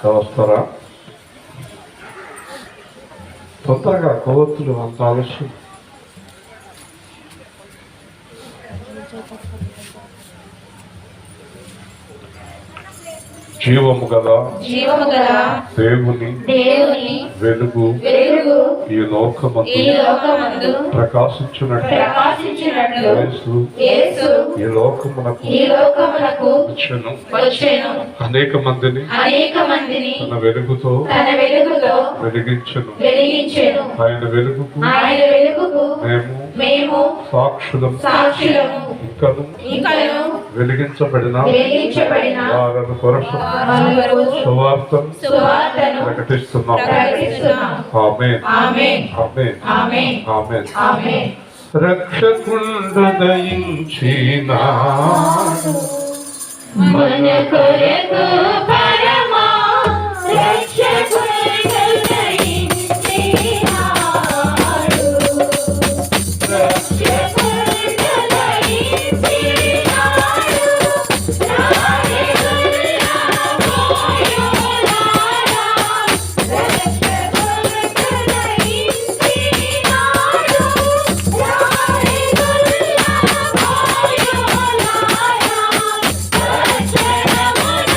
వస్తారా? తొందరగా కొవ్వొత్తులు అంత ఆలస్యం. జీవము గల దేవుని వెలుగు ఈ లోకమందు ప్రకాశించున్నట్లు యేసు ఈ లోకమునకు వచ్చెను. అనేక మందిని తన వెలుగుతో వెలిగించెను. ఆయన వెలుగుకు మేము సాక్షులము. ఇంకను వెలిగించబడిన వారి కొరకు సువార్తను ప్రకటిస్తున్నాం. ఆమేన్. ఆమేన్. ఆమేన్. రక్షకుండు దయించినాడు మన కొరకు పరమా రక్షకుడు దయించినాడు. రక్షకుడు దయించినాడు. రాయగుల్లా పోయులారా. రక్షకుడు దయించినాడు. రాయగుల్లా పోయులారా. రక్షణమున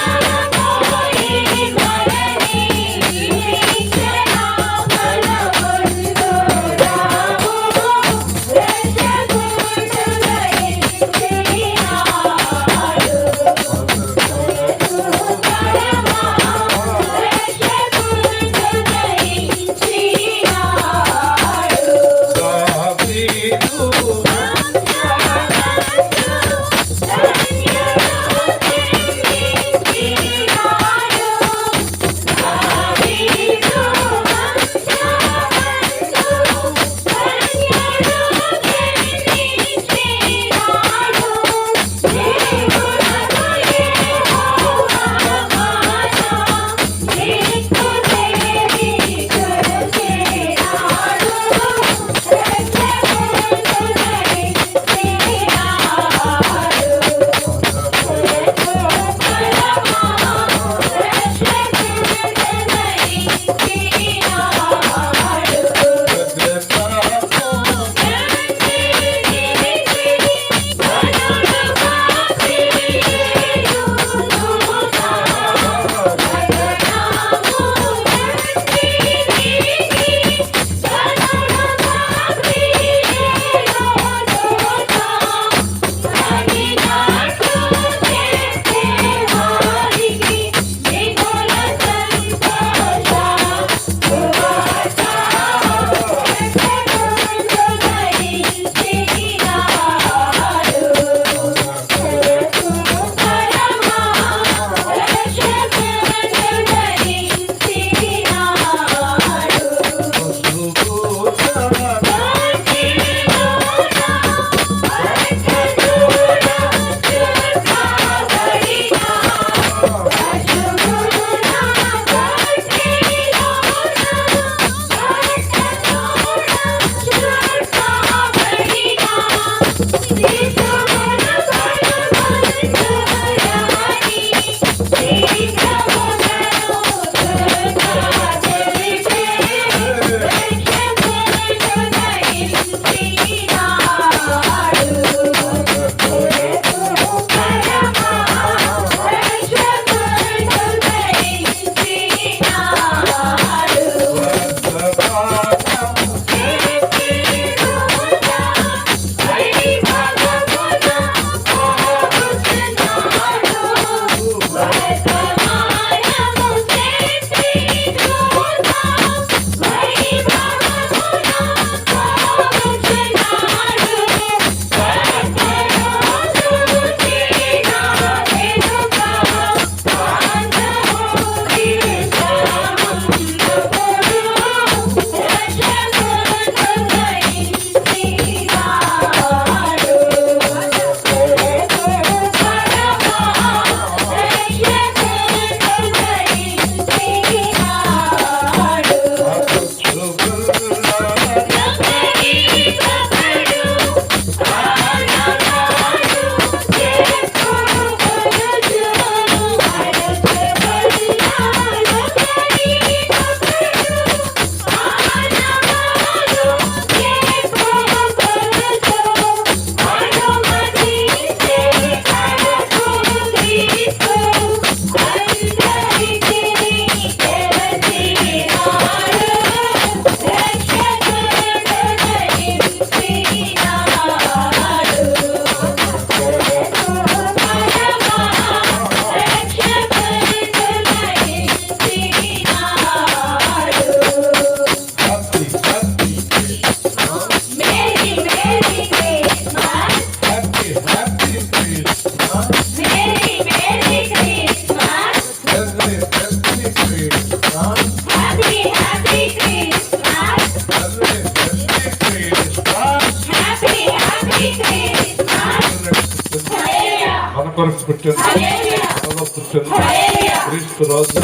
క్రీస్తు రాజు,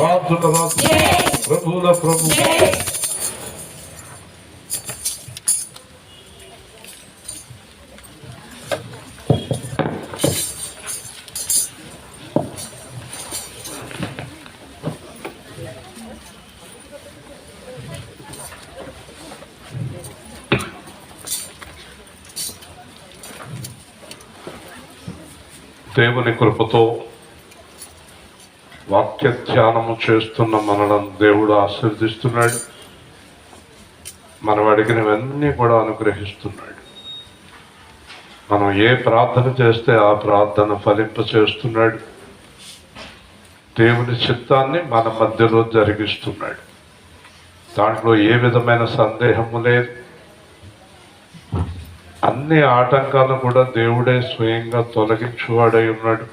రాజుల రాజు, ప్రభువుల ప్రభు. దేవుని కృపతో వాక్య ధ్యానము చేస్తున్న మనలను దేవుడు ఆశీర్దిస్తున్నాడు. మనం అడిగినవన్నీ కూడా అనుగ్రహిస్తున్నాడు. మనం ఏ ప్రార్థన చేస్తే ఆ ప్రార్థన ఫలింప చేస్తున్నాడు. దేవుని చిత్తాన్ని మన మధ్యలో జరిగిస్తున్నాడు. దాంట్లో ఏ విధమైన సందేహము లేదు. అన్ని ఆటంకాలను కూడా దేవుడే స్వయంగా తొలగించువాడై ఉన్నాడు.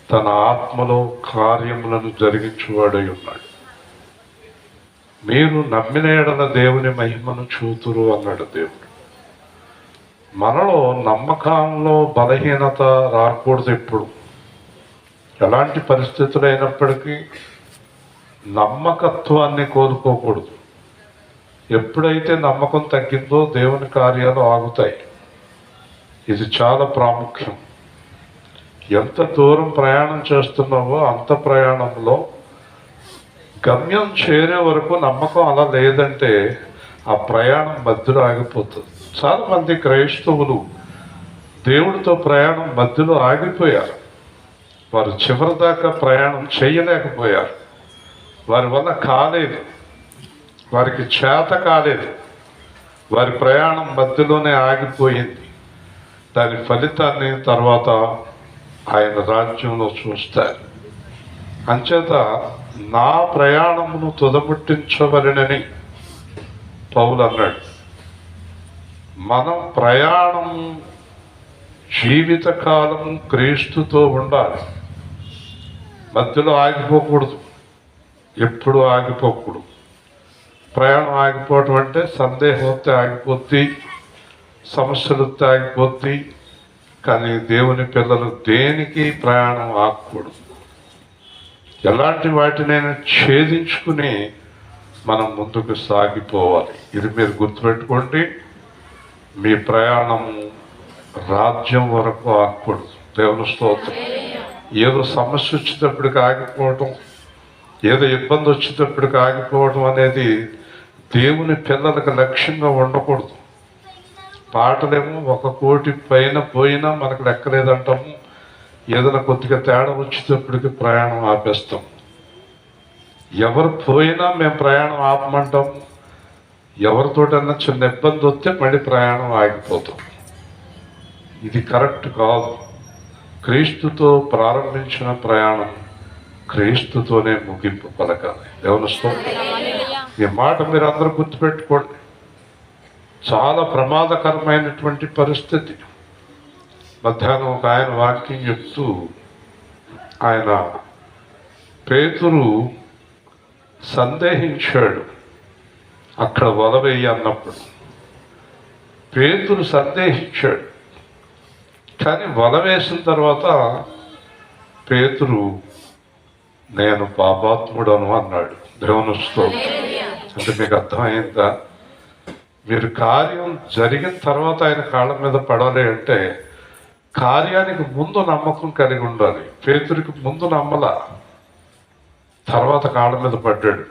తన ఆత్మలో కార్యములను జరిగించువాడై ఉన్నాడు. మీరు నమ్మిన ఎడల దేవుని మహిమను చూతురు అన్నాడు దేవుడు. మనలో నమ్మకంలో బలహీనత రాకూడదు. ఎప్పుడు ఎలాంటి పరిస్థితులు అయినప్పటికీ నమ్మకత్వాన్ని కోల్పోకూడదు. ఎప్పుడైతే నమ్మకం తగ్గిందో దేవుని కార్యాలు ఆగుతాయి. ఇది చాలా ప్రాముఖ్యం. ఎంత దూరం ప్రయాణం చేస్తున్నావో అంత ప్రయాణంలో గమ్యం చేరే వరకు నమ్మకం అలా లేదంటే ఆ ప్రయాణం మధ్యలో ఆగిపోతుంది. చాలామంది క్రైస్తవులు దేవుడితో ప్రయాణం మధ్యలో ఆగిపోయారు. వారు చివరి దాకా ప్రయాణం చేయలేకపోయారు. వారి వల్ల కాలేదు, వారికి చేత కాలేదు. వారి ప్రయాణం మధ్యలోనే ఆగిపోయింది. దాని ఫలితాన్ని తర్వాత ఆయన రాజ్యంలో చూస్తారు. అంచేత నా ప్రయాణమును తుదముట్టించవలెనని పౌలు అన్నాడు. మనం ప్రయాణం జీవితకాలం క్రీస్తుతో ఉండాలి. మధ్యలో ఆగిపోకూడదు, ఎప్పుడు ఆగిపోకూడదు. ప్రయాణం ఆగిపోవటం అంటే సందేహం వస్తే ఆగిపోద్ది, సమస్యలు వస్తే ఆగిపోద్ది. కానీ దేవుని పిల్లలు దేనికి ప్రయాణం ఆగకూడదు. ఎలాంటి వాటినైనా ఛేదించుకుని మనం ముందుకు సాగిపోవాలి. ఇది మీరు గుర్తుపెట్టుకోండి. మీ ప్రయాణం రాజ్యం వరకు ఆగకూడదు. దేవుని స్తోత్రం. ఏదో సమస్య వచ్చేటప్పటికి ఆగిపోవటం, ఏదో ఇబ్బంది వచ్చేటప్పటికి ఆగిపోవడం అనేది దేవుని పిల్లలకు లక్ష్యంగా ఉండకూడదు. పాటలేమో 1 కోటి పైన పోయినా మనకు లెక్కలేదంటాము. ఏదైనా కొద్దిగా తేడా వచ్చేటప్పటికి ప్రయాణం ఆపేస్తాం. ఎవరు పోయినా మేము ప్రయాణం ఆపమంటాం. ఎవరితోటన్నా చిన్న ఇబ్బంది వస్తే మళ్ళీ ప్రయాణం ఆగిపోతాం. ఇది కరెక్ట్ కాదు. క్రీస్తుతో ప్రారంభించిన ప్రయాణం క్రీస్తుతోనే ముగింపు పలకాలి. దేవుని స్తోత్రం. ఈ మాట మీరు అందరూ గుర్తుపెట్టుకోండి. చాలా ప్రమాదకరమైనటువంటి పరిస్థితి. మధ్యాహ్నం ఒక ఆయన వాక్యం చెప్తూ ఆయన పేతురు సందేహించాడు అక్కడ వల వేయి అన్నప్పుడు. పేతురు సందేహించాడు, కానీ వల వేసిన తర్వాత పేతురు నేను పాపాత్ముడను అన్నాడు. దేవుని స్తోత్రం. అంటే మీకు అర్థమైందా? మీరు కార్యం జరిగిన తర్వాత ఆయన కాళ్ళ మీద పడాలి అంటే కార్యానికి ముందు నమ్మకం కలిగి ఉండాలి. పేతురికి ముందు నమ్మల, తర్వాత కాళ్ళ మీద పడ్డాడు.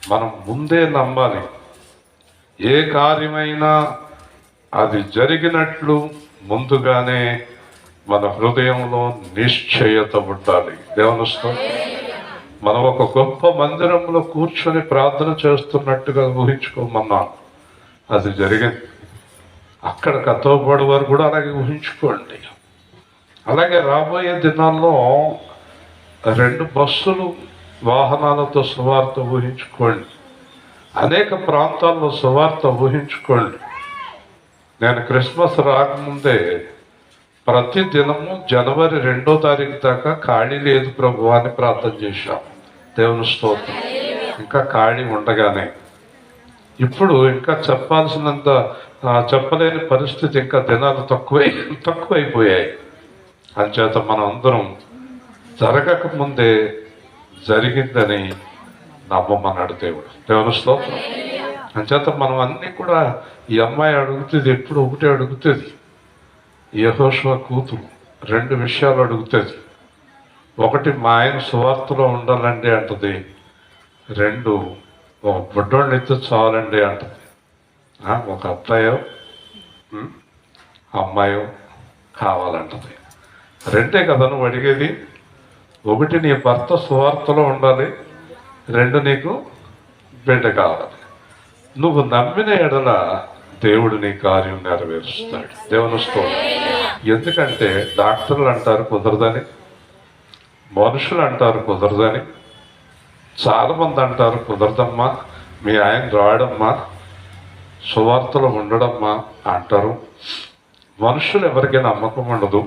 మనం ముందే నమ్మాలి. ఏ కార్యమైనా అది జరిగినట్లు ముందుగానే మన హృదయంలో నిశ్చయత ఉండాలి. దేవుని స్తోత్రం. మనం ఒక గొప్ప మందిరంలో కూర్చొని ప్రార్థన చేస్తున్నట్టుగా ఊహించుకోమన్నాను. అది జరిగింది. అక్కడ కత్తోబడి వారు కూడా అలాగే ఊహించుకోండి. అలాగే రాబోయే దినాల్లో 2 బస్సులు వాహనాలతో సువార్త ఊహించుకోండి. అనేక ప్రాంతాల్లో సువార్త ఊహించుకోండి. నేను క్రిస్మస్ రాకముందే ప్రతి దినము జనవరి 2వ తారీఖు దాకా ఖాళీ లేదు ప్రభు అని ప్రార్థన చేశాం. దేవుని స్తోత్రం. ఇంకా ఖాళీ ఉండగానే ఇప్పుడు ఇంకా చెప్పాల్సినంత చెప్పలేని పరిస్థితి, ఇంకా దినాలు తక్కువైపోయాయి. అంచేత మనం అందరం జరగకముందే జరిగిందని నమ్మమన్నాడు దేవుడు. దేవుని స్తోత్రం. అంచేత మనం అన్నీ కూడా ఈ అమ్మాయి అడుగుతుంది, ఎప్పుడు ఒకటే అడుగుతుంది, యెహోషువ కూతురు 2 విషయాలు అడుగుతుంది. ఒకటి, మా ఆయన సువార్తలో ఉండాలండి అంటది. 2, ఒక బుడ్డోళ్ళని ఎత్తు చాలండి అంటది. ఒక అబ్బాయో అమ్మాయో కావాలంటది. 2 కదా నువ్వు అడిగేది. 1, నీ భర్త సువార్తలో ఉండాలి. 2, నీకు బిడ్డ కావాలి. నువ్వు నమ్మిన ఎడల దేవుడు నీ కార్యం నెరవేరుస్తాడు. దేవుని స్తోత్రం. ఎందుకంటే డాక్టర్లు అంటారు కుదరదని, మనుషులు అంటారు కుదరదని, చాలామంది అంటారు కుదరదమ్మా, మీ ఆయన రాడమ్మా, సువార్తలో ఉండడమ్మా అంటారు. మనుషులు ఎవరికి నమ్మకం ఉండదు,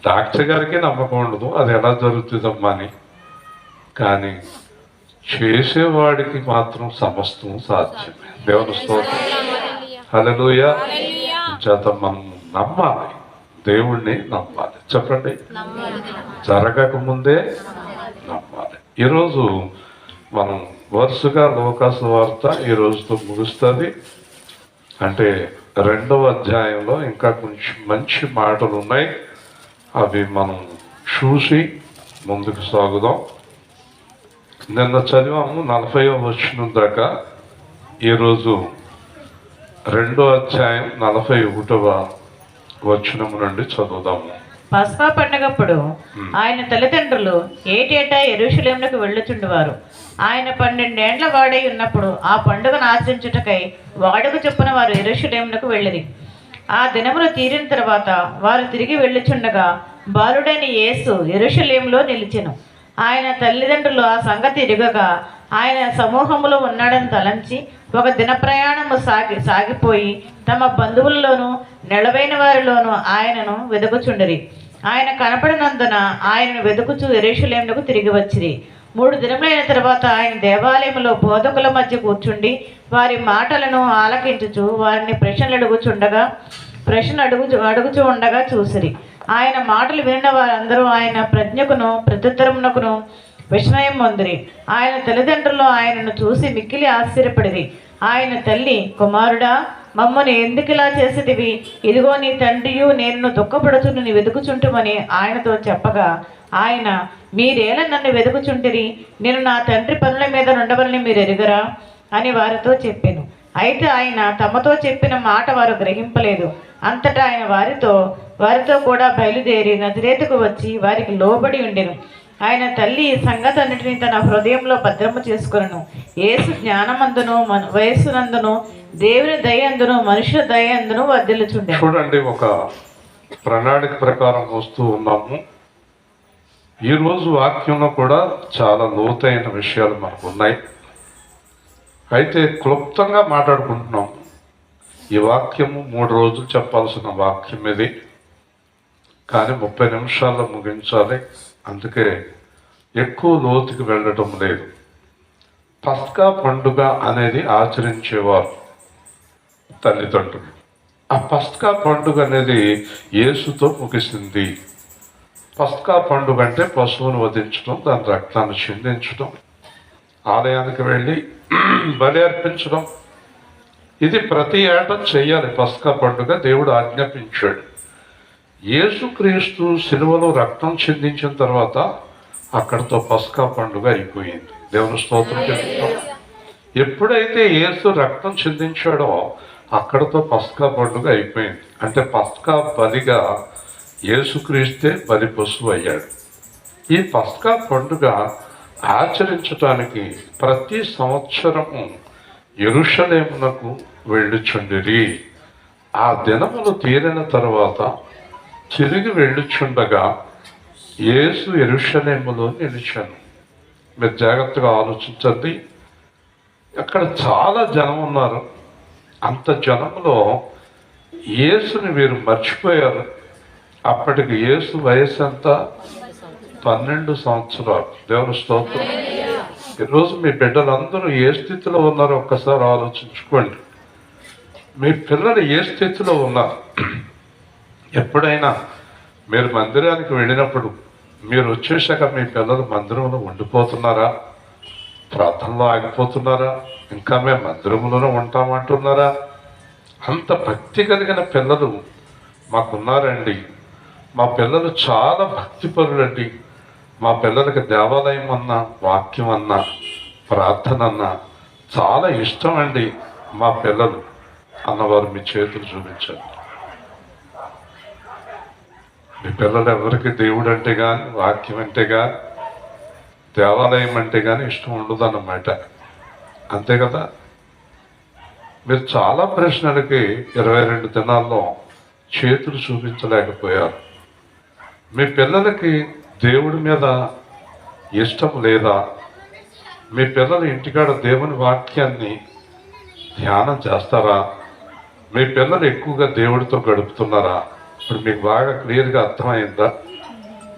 డాక్టర్ గారికి నమ్మకం ఉండదు, అది ఎలా జరుగుతుందమ్మా అని. కానీ చేసేవాడికి మాత్రం సమస్తం సాధ్యమే. దేవుని స్తోత్రం. హల్లెలూయా. చేత మనం నమ్మాలి, దేవుణ్ణి నమ్మాలి. చెప్పండి, జరగకముందే నమ్మాలి. ఈరోజు మనం వరుసగా లోకాసు వార్త ఈ రోజుతో ముగుస్తుంది. అంటే 2వ అధ్యాయంలో ఇంకా కొంచెం మంచి మాటలు ఉన్నాయి, అవి మనం చూసి ముందుకు సాగుదాం. నిన్న చదివాము 40వ వచనం దాకా. ఈరోజు 2వ అధ్యాయం 41వ వచనం నుండి చదువుదాము. పస్కా పండుగప్పుడు ఆయన తల్లిదండ్రులు ఏటేటా యెరూషలేమునకు వెళ్ళుచుండువారు. ఆయన 12 ఏండ్ల వాడై ఉన్నప్పుడు ఆ పండుగను ఆచరించుటకై వాడుక చొప్పున వారు యెరూషలేమునకు వెళ్ళిరి. ఆ దినములు తీరిన తర్వాత వారు తిరిగి వెళ్ళుచుండగా బాలుడైన యేసు యెరూషలేములో నిలిచెను. ఆయన తల్లిదండ్రులు ఆ సంగతి ఎరుగగా ఆయన సమూహములో ఉన్నాడని తలంచి ఒక దిన ప్రయాణము సాగిపోయి తమ బంధువుల్లోనూ నెలవైన వారిలోనూ ఆయనను వెదుకుచుండిరి. ఆయన కనపడినందున ఆయనను వెదుకుచు యెరూషలేమునకు తిరిగి వచ్చిరి. 3 దినములైన తర్వాత ఆయన దేవాలయంలో బోధకుల మధ్య కూర్చుండి వారి మాటలను ఆలకించుచు వారిని ప్రశ్నలు అడుగుచూ ఉండగా చూసిరి. ఆయన మాటలు వినిన వారందరూ ఆయన ప్రజ్ఞకును ప్రత్యుత్తరమునకును విస్మయం పొందిరి. ఆయన తల్లిదండ్రులు ఆయనను చూసి మిక్కిలి ఆశ్చర్యపడిరి. ఆయన తల్లి, కుమారుడా, మమ్మల్ని ఎందుకు ఇలా చేసేదివి? ఇదిగో నీ తండ్రియు నేను దుఃఖపడుచును నీ వెతుకుచుంటుమని ఆయనతో చెప్పగా ఆయన, మీరేలా నన్ను వెతుకుచుంటిరి? నేను నా తండ్రి పనుల మీద ఉండవలని మీరు ఎరుగరా అని వారితో చెప్పాను. అయితే ఆయన తమతో చెప్పిన మాట వారు గ్రహింపలేదు. అంతటా ఆయన వారితో కూడా బయలుదేరి నజరేతుకు వచ్చి వారికి లోబడి ఉండెను. ఆయన తల్లి ఈ సంగతి అన్నిటినీ తన హృదయంలో భద్రము చేసుకొనెను. యేసు జ్ఞానమందును వయస్సునందును దేవుని దయందును మనుషుల దయందును వర్ధిల్లుచుండెను. చూడండి, ఒక ప్రణాళిక ప్రకారం వస్తూ ఉన్నాము. ఈరోజు వాక్యంలో కూడా చాలా లోతైన విషయాలు మనకు ఉన్నాయి. అయితే క్లుప్తంగా మాట్లాడుకుంటున్నాం. ఈ వాక్యము 3 రోజులు చెప్పాల్సిన వాక్యం ఇది, కానీ 30 నిమిషాల్లో ముగించాలి. అందుకే ఎక్కువ లోతుకి వెళ్ళటం లేదు. పస్కా పండుగ అనేది ఆచరించేవారు తల్లిదండ్రులు. ఆ పస్కా పండుగ అనేది యేసుతో ముగిసింది. పస్కా పండుగ అంటే పశువును వధించడం, దాని రక్తాన్ని చిందించడం, ఆలయానికి వెళ్ళి బలి అర్పించడం. ఇది ప్రతి ఏటా చేయాలి. పస్కా పండుగ దేవుడు ఆజ్ఞాపించాడు. యేసుక్రీస్తు సిలువలో రక్తం చిందించిన తర్వాత అక్కడితో పస్కా పండుగ అయిపోయింది. దేవుని స్తోత్రం చెప్తాం. ఎప్పుడైతే యేసు రక్తం చిందించాడో అక్కడితో పస్కా పండుగ అయిపోయింది. అంటే పస్కా బలిగా యేసుక్రీస్తే బలి పశువు అయ్యాడు. ఈ పస్కా పండుగ ఆచరించటానికి ప్రతి సంవత్సరము యెరూషలేమునకు వెళ్ళుచుండిరి. ఆ దినములు తీరిన తర్వాత తిరిగి వెళ్ళుచుండగా యేసు యెరూషలేములో నిలిచాను. మీరు జాగ్రత్తగా ఆలోచించండి. అక్కడ చాలా జనం ఉన్నారు. అంత జనంలో యేసుని వీరు మర్చిపోయారు. అప్పటికి యేసు వయసు ఎంత? 12 సంవత్సరాలు. దేవుని స్తోత్రం. ఈరోజు మీ బిడ్డలందరూ ఏ స్థితిలో ఉన్నారో ఒక్కసారి ఆలోచించుకోండి. మీ పిల్లలు ఏ స్థితిలో ఉన్నారు? ఎప్పుడైనా మీరు మందిరానికి వెళ్ళినప్పుడు మీరు వచ్చేసాక మీ పిల్లలు మందిరంలో ఉండిపోతున్నారా? ప్రార్థనలో ఆగిపోతున్నారా? ఇంకా మేము మందిరంలోనే ఉంటామంటున్నారా? అంత భక్తి కలిగిన పిల్లలు మాకున్నారండి. మా పిల్లలు చాలా భక్తిపరులండి. మా పిల్లలకి దేవాలయం అన్నా, వాక్యం అన్నా, ప్రార్థన అన్నా చాలా ఇష్టం అండి మా పిల్లలు అన్నవారు మీ చేతులు చూపించారు. మీ పిల్లలు ఎవరికి దేవుడు అంటే కానీ, వాక్యం అంటే కానీ, దేవాలయం అంటే కానీ ఇష్టం ఉండదు అన్నమాట. అంతే కదా? మీరు చాలా ప్రశ్నలకి 22 దినాల్లో చేతులు చూపించలేకపోయారు. మీ పిల్లలకి దేవుడి మీద ఇష్టం లేదా? మీ పిల్లలు ఇంటికాడ దేవుని వాక్యాన్ని ధ్యానం చేస్తారా? మీ పిల్లలు ఎక్కువగా దేవుడితో గడుపుతున్నారా? ఇప్పుడు మీకు బాగా క్లియర్గా అర్థమైందా?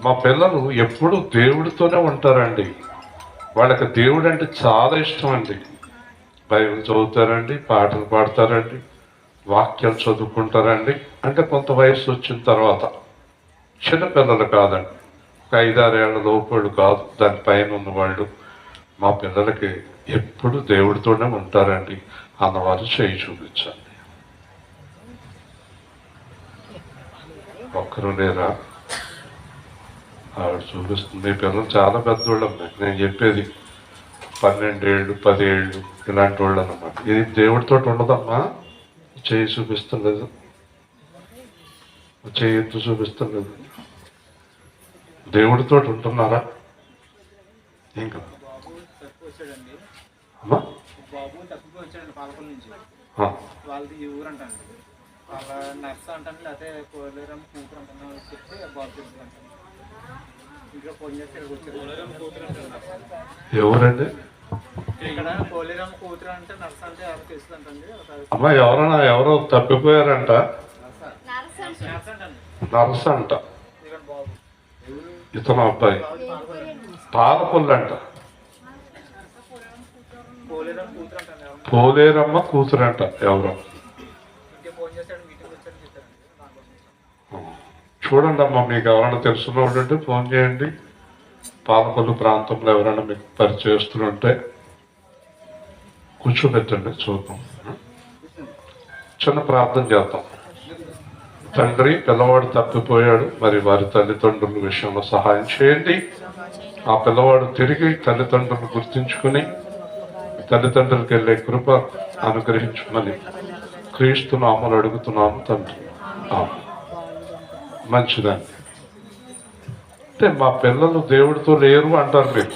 మా పిల్లలు ఎప్పుడూ దేవుడితోనే ఉంటారండి. వాళ్ళకి దేవుడు అంటే చాలా ఇష్టం అండి. బైబిల్ చదువుతారండి, పాటలు పాడతారండి, వాక్యాలు చదువుకుంటారండి. అంటే కొంత వయసు వచ్చిన తర్వాత, చిన్నపిల్లలు కాదండి, ఒక 5-6 ఏళ్ల లోపళ్ళు కాదు, దానిపైన ఉన్నవాళ్ళు మా పిల్లలకి ఎప్పుడు దేవుడితోనే ఉంటారండి అన్నవారు చేయి చూపించండి. ఒక్కరు లేరా? ఆవిడ చూపిస్తుంది. మీ పిల్లలు చాలా పెద్దోళ్ళమ్మా. నేను చెప్పేది 12 ఏళ్ళు 10 ఏళ్ళు ఇలాంటి వాళ్ళు అన్నమాట. ఇది దేవుడితో ఉండదమ్మా. చేయి చూపిస్తలేదు, చేయి ఎత్తు చూపిస్తలేదు. దేవుడితో ఉంటున్నారా? ఇంకా అమ్మా బాబు తక్కువ వచ్చాడండి పాలకొల నుంచి. వాళ్ళది ఈ ఊరు అంటండి. వాళ్ళ నర్స్ అంటాను, లేకపోతే కోలేరం కూతురు అంటాను చెప్తే బాబు చెప్తాను. ఇంకా ఫోన్ చేస్తే ఇక్కడికి వచ్చారు. ఎవరండి? ఇక్కడ కోలేరం కూతురు అంటే నర్స్ అంటే ఎవరు తెలుస్తుంది అంటండి. అమ్మా ఎవరో తప్పిపోయారంట. నర్స్ అంట. బాబు ఇతను అబ్బాయి పాలకొల్లు అంట. కోలేరం కూతురు అంటాను. పోలేరమ్మ కూతురు అంట. ఎవరో ఇంకా ఫోన్ చేశాడు, మీటింగ్ వచ్చారని చెప్పారండి. చూడండి అమ్మా, మీకు ఎవరైనా తెలుసున్న వాళ్ళు ఫోన్ చేయండి. పాలకొల్లు ప్రాంతంలో ఎవరైనా మీకు పరిచయస్తుంటే కూర్చోబెట్టండి, చూద్దాం. చిన్న ప్రార్థన చేద్దాం. తండ్రి, పిల్లవాడు తప్పిపోయాడు, మరి వారి తల్లిదండ్రుల విషయంలో సహాయం చేయండి. ఆ పిల్లవాడు తిరిగి తల్లిదండ్రులను గుర్తించుకుని తల్లిదండ్రులకు వెళ్ళే కృప అనుగ్రహించమని క్రీస్తు నామములో అడుగుతున్నాము తండ్రి. మంచిదండి. అంటే మా పిల్లలు దేవుడితో లేరు అంటారు మీరు.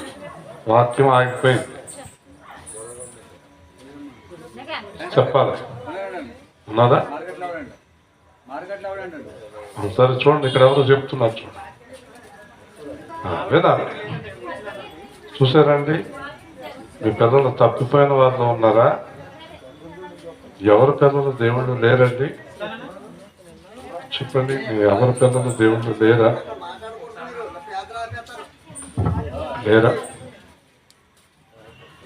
వాక్యం ఆగిపోయింది. చెప్పాలి. ఉన్నదా? సరే చూడండి, ఇక్కడ ఎవరో చెప్తున్నారు చూడండి. వినాలి. చూసారండి? మీ పిల్లలు తప్పిపోయిన వాళ్ళు ఉన్నారా? ఎవరి పిల్లలు దేవుళ్ళు లేరండి? చెప్పండి. మీ ఎవరి పిల్లలు దేవుళ్ళు లేరా?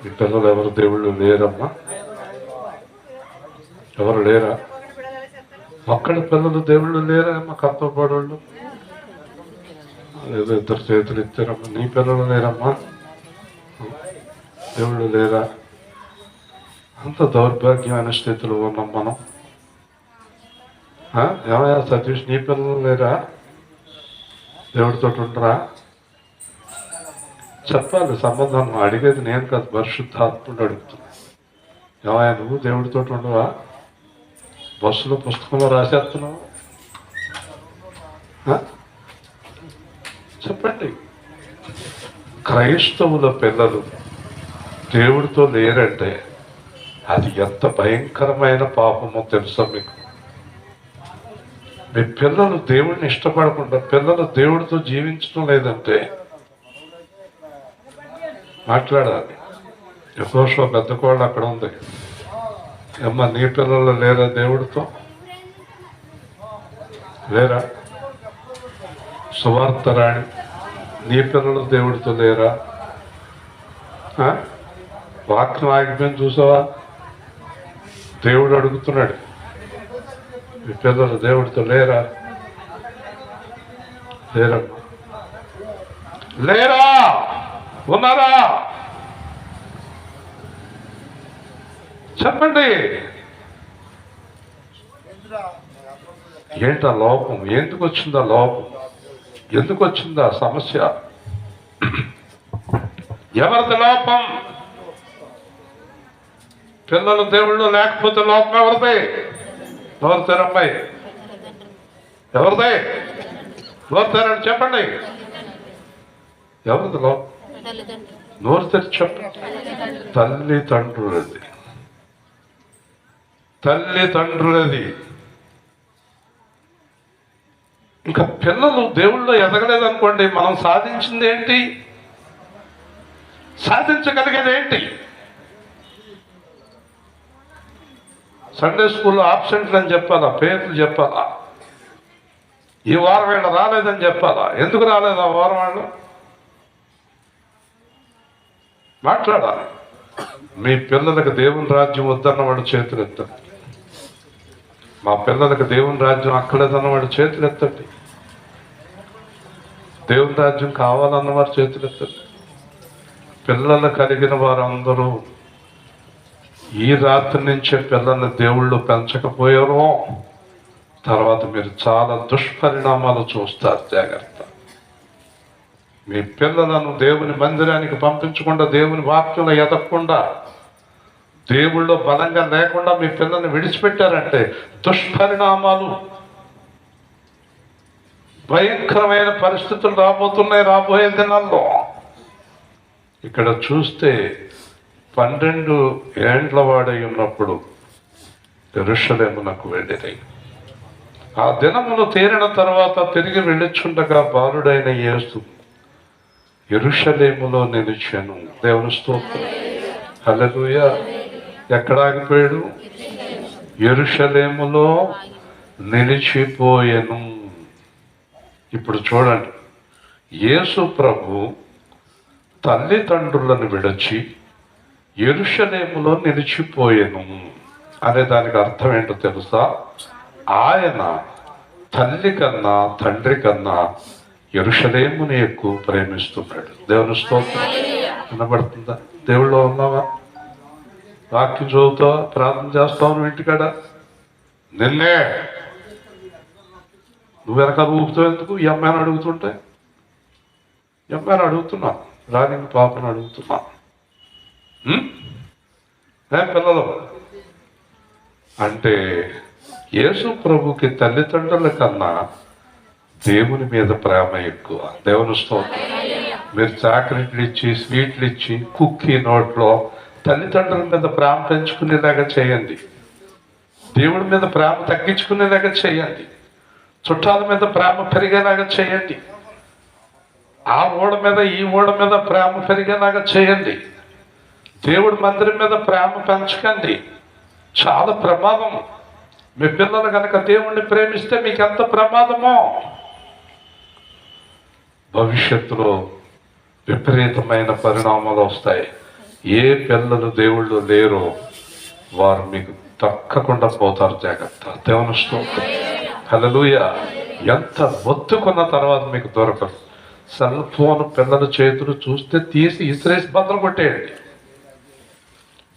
మీ పిల్లలు ఎవరు దేవుళ్ళు లేరమ్మా? ఎవరు లేరా? ఒక్కడి పిల్లలు దేవుళ్ళు లేరా? అమ్మ కప్పబడోళ్ళు ఏదో 2 చేతులు ఇచ్చారమ్మా. నీ పిల్లలు లేరమ్మా? దేవుళ్ళు లేరా? అంత దౌర్భాగ్యమైన స్థితిలో ఉన్నాం మనం. ఏమయ్యా సతీష్, నీ పిల్లలు లేరా? దేవుడితో ఉండరా? చెప్పాలి. సంబంధం అడిగేది నేను కాదు, పరిశుద్ధాత్ముడు అడుగుతున్నా. ఏమయ్యా నువ్వు దేవుడితో ఉండవా? బస్సులో పుస్తకంలో రాసేస్తున్నావు? చెప్పండి. క్రైస్తవుల పిల్లలు దేవుడితో లేరంటే అది ఎంత భయంకరమైన పాపమో తెలుసా మీకు? మీ పిల్లలు దేవుడిని ఇష్టపడకుండా, పిల్లలు దేవుడితో జీవించడం లేదంటే మాట్లాడాలి. యెహోషువ పెద్ద కోళ్ళు అక్కడ ఉంది. అమ్మ, నీ పిల్లలు లేరా దేవుడితో? లేరా? సువార్త రాణి, నీ పిల్లలు దేవుడితో లేరా? వాక్యం ఆగిపోయింది చూసావా? దేవుడు అడుగుతున్నాడు, మీ పిల్లలు దేవుడితో లేరా? లేరమ్మా. లేరా? ఉన్నారా? చెప్పండి. ఏంటా లోపం? ఎందుకు వచ్చిందా లోపం? ఎందుకు వచ్చిందా సమస్య? ఎవరిది లోపం? పిల్లలు దేవుళ్ళు లేకపోతే లోపం ఎవరిది? నోరుతారమ్మాయి, ఎవరిది? నోరుతారని చెప్పండి. ఎవరిది లోపం? నోరు తెరిచి చెప్పండి. తల్లిదండ్రులది. తల్లిదండ్రులది. ఇంకా పిల్లలు దేవుళ్ళు ఎదగలేదనుకోండి, మనం సాధించింది ఏంటి? సాధించగలిగేది ఏంటి? సండే స్కూల్లో ఆబ్సెంట్లు అని చెప్పాలా? పేర్లు చెప్పాలా? ఈ వారం వీళ్ళు రాలేదని చెప్పాలా? ఎందుకు రాలేదు ఆ వారం వాళ్ళు? మాట్లాడాలి. మీ పిల్లలకు దేవుని రాజ్యం వద్దన్న వాడు చేతులు ఎత్తండి. మా పిల్లలకు దేవుని రాజ్యం అక్కలేదన్న వాడు చేతులు ఎత్తండి. దేవుని రాజ్యం కావాలన్న వారు చేతులు ఎత్తండి. పిల్లలు కలిగిన వారందరూ ఈ రాత్రి నుంచే పిల్లల్ని దేవుళ్ళు పెంచకపోయారో తర్వాత మీరు చాలా దుష్పరిణామాలు చూస్తారు. జాగ్రత్త. మీ పిల్లలను దేవుని మందిరానికి పంపించకుండా, దేవుని వాక్యంలో ఎదగకుండా, దేవుళ్ళు బలంగా లేకుండా మీ పిల్లల్ని విడిచిపెట్టారంటే దుష్పరిణామాలు, భయంకరమైన పరిస్థితులు రాబోతున్నాయి రాబోయే దినాల్లో. ఇక్కడ చూస్తే 12 ఏండ్ల వాడై ఉన్నప్పుడు యెరూషలేమునకు వెళ్ళిరి. ఆ దినమును తీరిన తర్వాత తిరిగి వెళ్ళుచుండగా బాలుడైన యేసు యెరూషలేములో నిలిచెను. దేవుని స్తోత్రం. హల్లెలూయా. ఎక్కడ ఆగిపోయాడు? యెరూషలేములో నిలిచిపోయెను. ఇప్పుడు చూడండి, యేసు ప్రభు తల్లిదండ్రులను విడిచి యెరూషలేములో నిలిచిపోయెను అనే దానికి అర్థం ఏంటో తెలుసా? ఆయన తల్లి కన్నా తండ్రి కన్నా యెరూషలేముని ఎక్కువ ప్రేమిస్తున్నాడు. దేవుని స్తోత్రం. వినబడుతుందా? దేవుళ్ళో ఉన్నావా? వాక్యం చదువుతావా? ప్రార్థన చేస్తావు ఇంటికాడ? నిన్నే నువ్వు వెనకాల ఊపుతావు ఎందుకు? ఈ అమ్మాయిని అడుగుతుంటే, ఈ అమ్మాయిని అడుగుతున్నా, రాని పాపను అడుగుతున్నా. పిల్లలు అంటే యేసు ప్రభుకి తల్లిదండ్రుల కన్నా దేవుని మీద ప్రేమ ఎక్కువ. దేవుని స్తోత్రం. మీరు చాక్లెట్లు ఇచ్చి, స్వీట్లు ఇచ్చి, కుక్కీ నోట్లో తల్లిదండ్రుల మీద ప్రేమ పెంచుకునేలాగా చేయండి. దేవుడి మీద ప్రేమ తగ్గించుకునేలాగా చేయండి. చుట్టాల మీద ప్రేమ పెరిగేలాగా చేయండి. ఆ ఓడ మీద ఈ ఓడ మీద ప్రేమ పెరిగేలాగా చేయండి. దేవుడి మందిరం మీద ప్రేమ పెంచకండి. చాలా ప్రమాదం. మీ పిల్లలు కనుక దేవుణ్ణి ప్రేమిస్తే మీకు ఎంత ప్రమాదమో. భవిష్యత్తులో విపరీతమైన పరిణామాలు వస్తాయి. ఏ పిల్లలు దేవుళ్ళు లేరో వారు మీకు తక్కకుండా పోతారు. జాగ్రత్త. దేవుని స్తోత్రం. హల్లెలూయా. ఎంత ఒత్తుకున్న తర్వాత మీకు దొరకదు. సెల్ ఫోన్ పిల్లల చేతులు చూస్తే తీసి ఇసిరేసి బద్దలు కొట్టేయండి.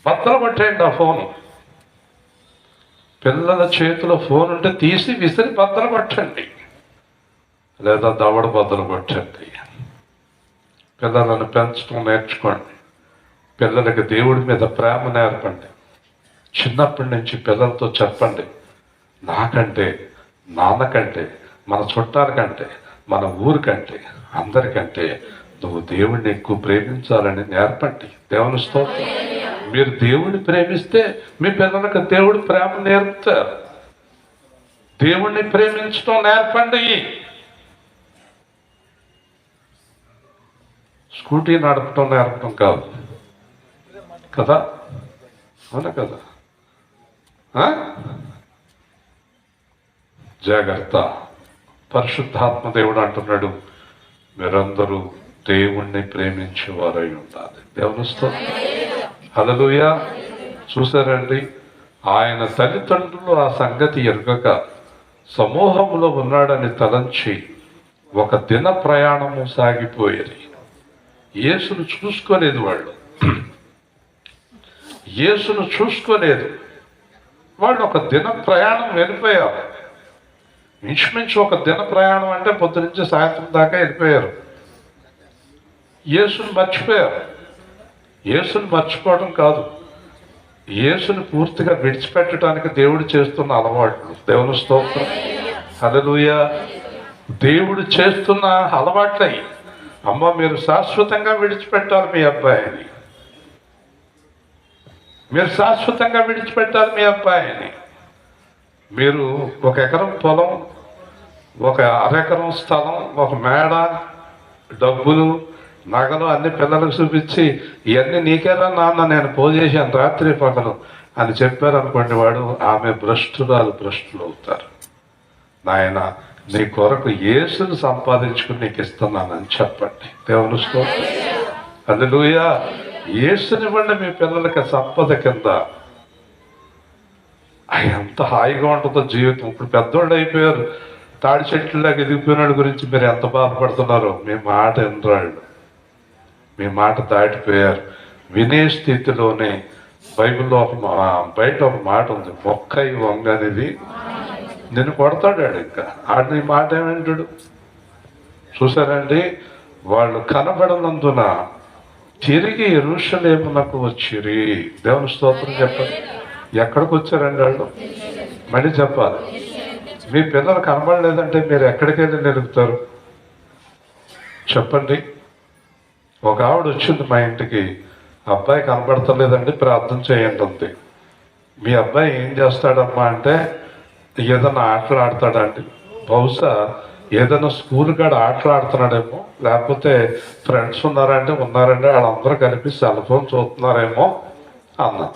బద్దలు కొట్టేయండి ఆ ఫోను. పిల్లల చేతిలో ఫోన్ ఉంటే తీసి విసిరి బద్దలు కొట్టండి, లేదా దవడ బద్దలు కొట్టండి. పిల్లలను పెంచడం నేర్చుకోండి. పిల్లలకి దేవుడి మీద ప్రేమ నేర్పండి. చిన్నప్పటి నుంచి పిల్లలతో చెప్పండి, నాకంటే, నాన్నకంటే, మన చుట్టాల కంటే, మన ఊరికంటే, అందరికంటే నువ్వు దేవుడిని ఎక్కువ ప్రేమించాలని నేర్పండి. దేవుని స్తోత్రం. మీరు దేవుడిని ప్రేమిస్తే మీ పిల్లలకు దేవుడి ప్రేమ నేర్పుతారు. దేవుణ్ణి ప్రేమించడం నేర్పండి. స్కూటీ నడపడం నేర్పడం కాదు కదా, అవునా కదా? జాగ్రత్త. పరిశుద్ధాత్మ దేవుడు అంటున్నాడు, మీరందరూ దేవుణ్ణి ప్రేమించేవారై ఉండాలి. దేవుని స్తోత్రం. హల్లెలూయా. చూసారండి, ఆయన తల్లిదండ్రులు ఆ సంగతి ఎరుగక సమూహంలో ఉన్నాడని తలంచి ఒక దిన ప్రయాణము సాగిపోయేది. యేసును చూసుకోలేదు వాళ్ళు, యేసును చూసుకోలేదు వాళ్ళు. ఒక దిన ప్రయాణం వెళ్ళిపోయారు. ఇంచుమించు ఒక దిన ప్రయాణం అంటే పొద్దు నుంచి సాయంత్రం దాకా వెళ్ళిపోయారు. యేసుని మర్చిపోయారు. యేసుని మర్చిపోవడం కాదు, యేసుని పూర్తిగా విడిచిపెట్టడానికి దేవుడు చేస్తున్న అలవాట్లు. దేవుని స్తోత్రం, హల్లెలూయా. దేవుడు చేస్తున్న అలవాట్లై, అమ్మ మీరు శాశ్వతంగా విడిచిపెట్టాలి మీ అబ్బాయిని, మీరు శాశ్వతంగా విడిచిపెట్టాలి మీ అబ్బాయిని. మీరు 1 ఎకరం పొలం, 1 అరెకరం స్థలం, 1 మేడ, డబ్బులు, నగలు అన్ని పిల్లలకు చూపించి ఇవన్నీ నీకేరా నాన్న నేను పోజేశాను రాత్రి పగలు అని చెప్పారనుకోండి, వాడు ఆమె భ్రష్టులు అవుతారు. నాయన నీ కొరకు యేసును సంపాదించుకుని నీకు ఇస్తున్నానని చెప్పండి. దేవుని స్తోత్రం, హల్లెలూయా. యేసునివ్వండి మీ పిల్లలకి సంపద కింద. ఎంత హాయిగా ఉంటుందో జీవితం. ఇప్పుడు పెద్దోళ్ళు అయిపోయారు, తాడి చెట్లులాగా ఎదిగిపోయినాడు గురించి మీరు ఎంత బాధపడుతున్నారో. మీ మాట ఎన్రాళ్ళు, మీ మాట దాటిపోయారు. వినే స్థితిలోనే బైబిల్లో బయట ఒక మాట ఉంది, మొక్కై వంగ అనేది నిన్ను కొడతాడు. ఇంకా ఆడిని మాట ఏమంటాడు చూసారండి. వాళ్ళు కనబడనందున తిరిగి యెరూషలేమునకు వచ్చిరి. దేవుని స్తోత్రం చెప్పండి. ఎక్కడికి వచ్చారండి వాళ్ళు? మళ్ళీ చెప్పాలి. మీ పిల్లలు కనబడలేదంటే మీరు ఎక్కడికి వెళ్ళి నిలుగుతారు చెప్పండి. ఒక ఆవిడ వచ్చింది మా ఇంటికి, అబ్బాయి కనబడతలేదండి ప్రార్థన చేయండి అంతే. మీ అబ్బాయి ఏం చేస్తాడమ్మా అంటే ఏదైనా ఆటలు ఆడతాడండి. బహుశా ఏదైనా స్కూల్ కాడ ఆటలు ఆడుతున్నాడేమో, లేకపోతే ఫ్రెండ్స్ ఉన్నారండి వాళ్ళందరూ కలిపి సెల్ ఫోన్ చూస్తున్నారేమో అన్నా.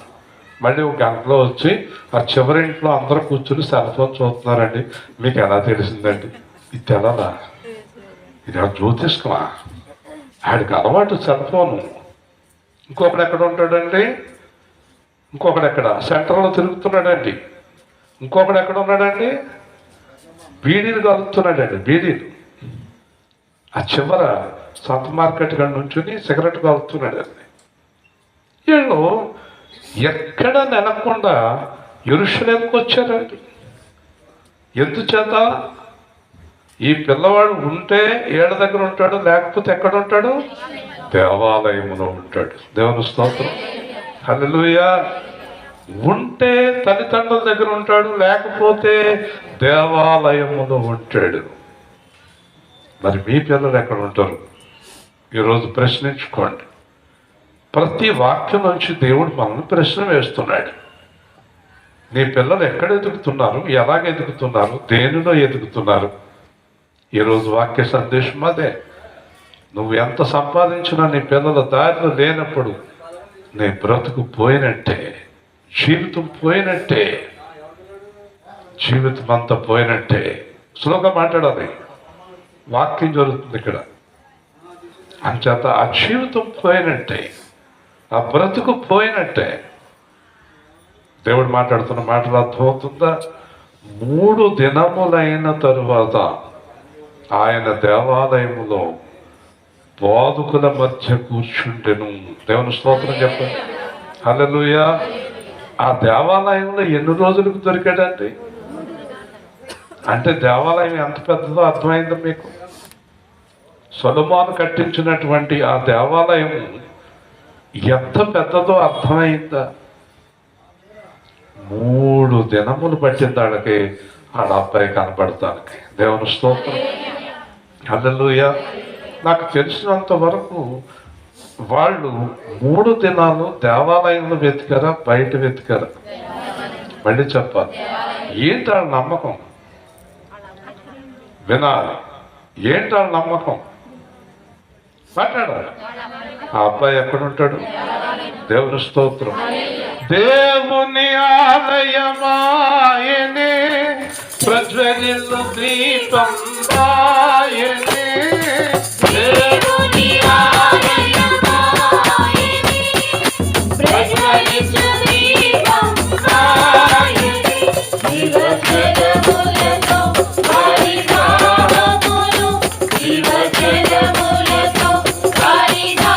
మళ్ళీ 1 గంటలో వచ్చి ఆ చివరింట్లో అందరూ కూర్చుని సెల్ ఫోన్ చూస్తున్నారండి. మీకు ఎలా తెలిసిందండి? ఇది తెలదా? ఇది జ్యోతిష్కమా? ఆడికి అలవాటు సెల్ ఫోను. ఇంకొకడు ఎక్కడ ఉంటాడండి? ఇంకొకడు ఎక్కడ సెంటర్లో తిరుగుతున్నాడండి. ఇంకొకడు ఎక్కడ ఉన్నాడండి? బీడీలు కలుగుతున్నాడండి. బీడీలు ఆ చివర సంత మార్కెట్ కాడ నుంచుని సిగరెట్ కలుగుతున్నాడండి. వీళ్ళు ఎక్కడ నెలకుండా యెరూషలేముకు వచ్చారండి. ఎందుచేత? ఈ పిల్లవాడు ఉంటే ఏళ్ళ దగ్గర ఉంటాడు, లేకపోతే ఎక్కడ ఉంటాడు? దేవాలయంలో ఉంటాడు. దేవుని స్తోత్రం, హల్లెలూయా. ఉంటే తల్లిదండ్రుల దగ్గర ఉంటాడు, లేకపోతే దేవాలయములో ఉంటాడు. మరి మీ పిల్లలు ఎక్కడ ఉంటారు? ఈరోజు ప్రశ్నించుకోండి. ప్రతి వాక్యం నుంచి దేవుడు మనల్ని ప్రశ్న వేస్తున్నాడు. నీ పిల్లలు ఎక్కడ ఎదుగుతున్నారు? ఎలాగ ఎదుగుతున్నారు? దేనిలో ఎదుగుతున్నారు? ఈరోజు వాక్య సందేశం అదే. నువ్వు ఎంత సంపాదించినా నీ పిల్లల దారిలో లేనప్పుడు నీ బ్రతుకు పోయినట్టే, జీవితం పోయినట్టే, జీవితం అంతా పోయినట్టే. సులువుగా మాట్లాడాలి, వాక్యం జరుగుతుంది ఇక్కడ. అంచేత ఆ జీవితం పోయినట్టే, ఆ బ్రతుకు పోయినట్టే. దేవుడు మాట్లాడుతున్న మాటలు అర్థమవుతుందా? 3 దినములైన తరువాత ఆయన దేవాలయములో బోధకుల మధ్య కూర్చుండెను. దేవుని స్తోత్రం చెప్పండి, హల్లెలూయా. ఆ దేవాలయంలో ఎన్ని రోజులకు దొరికాడండి? అంటే దేవాలయం ఎంత పెద్దదో అర్థమైందో మీకు? సొలొమోను కట్టించినటువంటి ఆ దేవాలయం ఎంత పెద్దదో అర్థమైందా? 3 దినములు పట్టింది వాళ్ళకి ఆడ అబ్బాయి కనపడటానికి. దేవుని స్తోత్రం, హల్లెలూయా. నాకు తెలిసినంత వరకు వాళ్ళు 3 దినాలు దేవాలయంలో వెతికారా, బయట వెతికారా? మళ్ళీ చెప్పాలి. ఏంటి వాళ్ళ నమ్మకం? వినాలి. ఏంటి వాళ్ళ నమ్మకం? మాట్లాడాలి. ఆ అబ్బాయి ఎక్కడుంటాడు? దేవుని స్తోత్రం. దేవుని ఆలయమాయనే, ప్రజ్వలిల్లు దీపం ఆయనే. దేవుని ఆలయమాయనే, ప్రజ్వలిల్లు దీపం ఆయనే. జీవజలములతో పరిధానములు, జీవజలములతో పరిధానములు.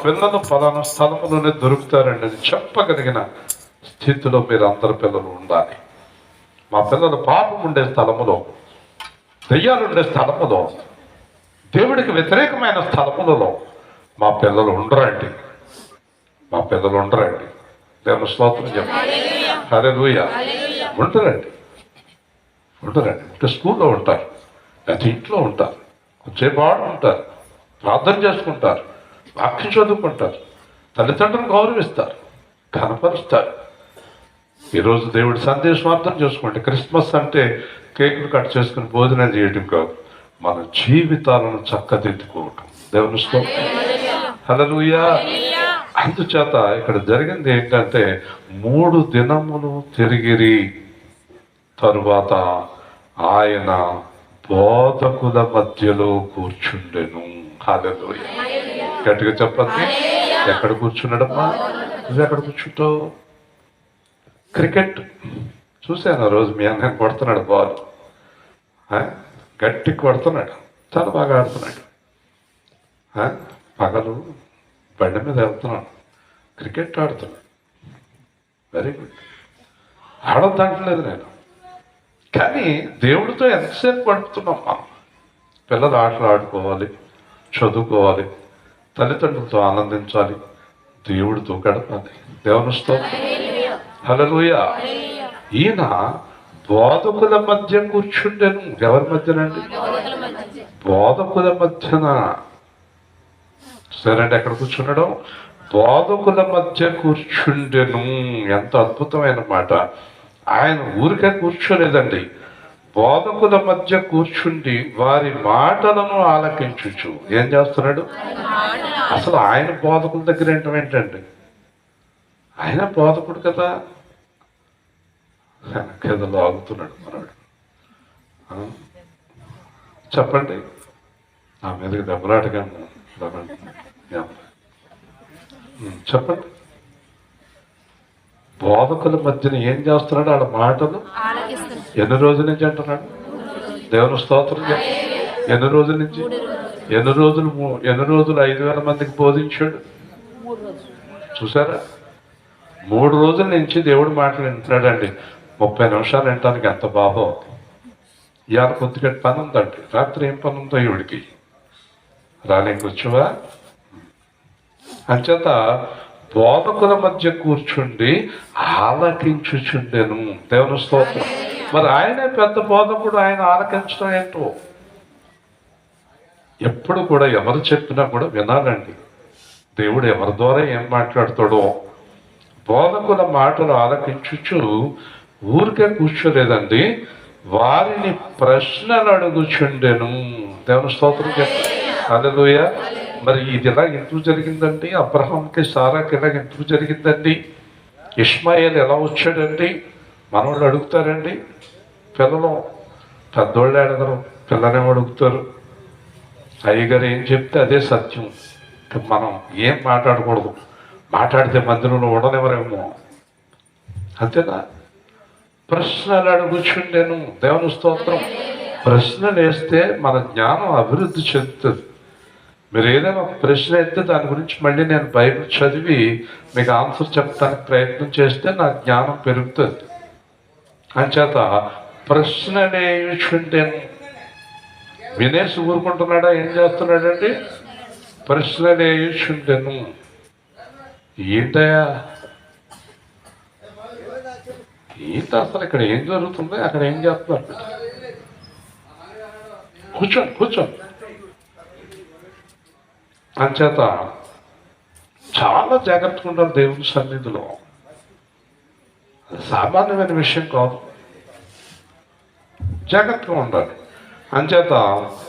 పిల్లలు ఫలానా స్థలంలోనే దొరుకుతారండి అని చెప్పగలిగిన స్థితిలో మీరు అందరు పిల్లలు ఉండాలి. మా పిల్లలు పాపం ఉండే స్థలములో, దెయ్యాలు ఉండే స్థలములో, దేవుడికి వ్యతిరేకమైన స్థలములలో మా పిల్లలు ఉండరండి. మా పిల్లలు ఉండరండి. దేవుని స్తోత్రం చెప్పండి. హల్లెలూయా. ఉండరండి. అంటే స్కూల్లో ఉంటారు, లేకపోతే ఇంట్లో ఉంటారు, కొంచెంసేపు ఉంటారు, ప్రార్థన చేసుకుంటారు, వాక్యం చదువుకుంటారు, తల్లిదండ్రులను గౌరవిస్తారు, కనపరుస్తారు. ఈరోజు దేవుడి సందేశం అర్థం చేసుకోండి. క్రిస్మస్ అంటే కేకులు కట్ చేసుకుని భోజనం చేయడం కాదు, మన జీవితాలను చక్కదిద్దుకోవటం. దేవుని స్తోత్రం. హల్లెలూయా. అందుచేత ఇక్కడ జరిగింది ఏంటంటే 3 దినములు తిరిగిరి తరువాత ఆయన బోధకుల మధ్యలో కూర్చుండెను. హల్లెలూయా. గట్టిగా చెప్పండి. ఎక్కడ కూర్చున్నాడమ్మా? నువ్వు ఎక్కడ కూర్చుంటావు? క్రికెట్ చూశాను ఆ రోజు. మీ అన్నయ్య కొడుతున్నాడు బాల్, గట్టి కొడుతున్నాడు, చాలా బాగా ఆడుతున్నాడు. పగలు బండి మీద వెళ్తున్నాడు, క్రికెట్ ఆడుతున్నాడు. Very good. ఆడొద్దంటలేదు నేను, కానీ దేవుడితో ఎంతసేపు గడుపుతున్నాం మనం? పిల్లలు ఆటలు ఆడుకోవాలి, చదువుకోవాలి, తల్లిదండ్రులతో ఆనందించాలి, దేవుడితో గడపాలి. దేవుని స్తోత్రం. హల్లెలూయా. ఈయన బోధకుల మధ్య కూర్చుండెను. ఎవరి మధ్యనండి? బోధకుల మధ్యన. సరేండి, ఎక్కడ కూర్చున్నాడు? బోధకుల మధ్య కూర్చుండెను. ఎంత అద్భుతమైన మాట. ఆయన ఊరికే కూర్చోలేదండి, బోధకుల మధ్య కూర్చుండి వారి మాటలను ఆలకించుచు ఏం చేస్తున్నాడు? అసలు ఆయన బోధకుల దగ్గర ఏంటండి? ఆయన బోధకుడు కదా. వెనకేదో ఆగుతున్నాడు మనవాడు. చెప్పండి, నా మీదకి దెబ్బలాటగా చెప్పండి. బోధకుల మధ్యన ఏం చేస్తున్నాడు? వాళ్ళ మాటలు ఎన్ని రోజుల నుంచి అంటున్నాడు? దేవుని స్తోత్రం. ఎన్ని రోజుల నుంచి? ఎన్ని రోజులు 5,000 మందికి బోధించాడు? చూసారా? 3 రోజుల నుంచి దేవుడు మాటలు వింటున్నాడండి. 30 నిమిషాలు వినటానికి ఎంత బాబో. ఇవాళ కొద్దిగా పని ఉందండి, రాత్రి ఏం పని ఉందో ఈవిడికి రాలేకొచ్చువా. అంచేత బోధకుల మధ్య కూర్చుండి ఆలకించుచుండెను. దేవుని స్తోత్రం. మరి ఆయనే పెద్ద బోధకుడు, ఆయన ఆలకించడం ఏంటో. ఎప్పుడు కూడా ఎవరు చెప్పినా కూడా వినాలండి. దేవుడు ఎవరి ద్వారా ఏం మాట్లాడతాడో. బోధకుల మాటలు ఆలకించుచు ఊరికే కూర్చోలేదండి, వారిని ప్రశ్నలు అడుగుచుండెను. దేవుని స్తోత్రం చెప్పండి. హల్లెలూయా. మరి ఇది ఎలా ఎందుకు జరిగిందండి? అబ్రహాంకి సారాకి ఎలా ఎందుకు జరిగిందండి? ఇష్మాయేల్ ఎలా వచ్చాడండి? మనవాళ్ళు అడుగుతారండి. పిల్లలు పెద్దోళ్ళు అడగరు, పిల్లనేమో అడుగుతారు. అయ్యగారు ఏం చెప్తే అదే సత్యం. మనం ఏం మాట్లాడకూడదు, మాట్లాడితే మందిరంలో ఉండనివ్వరేమో. అంతేనా? ప్రశ్నలు అడుగుచుండెను. దేవుని స్తోత్రం. ప్రశ్నలు వేస్తే మన జ్ఞానం అభివృద్ధి చెందుతుంది. మీరు ఏదైనా ఒక ప్రశ్న అయితే దాని గురించి మళ్ళీ నేను బైబిల్ చదివి మీకు ఆన్సర్ చెప్పడానికి ప్రయత్నం చేస్తే నా జ్ఞానం పెరుగుతుంది. అంచేత ప్రశ్నలు వేయుచుండెను. వినేసి ఊరుకుంటున్నాడా? ఏం చేస్తున్నాడండి? ప్రశ్నలు వేయుచుండెను. ఏంటయ్యా ఏంటి అసలు? ఇక్కడ ఏం జరుగుతుంది? అక్కడ ఏం చేస్తున్నారు? కూర్చోండి. అంచేత చాలా జాగ్రత్తగా ఉండాలి దేవుని సన్నిధిలో. సామాన్యమైన విషయం కాదు, జాగ్రత్తగా ఉండాలి. అంచేత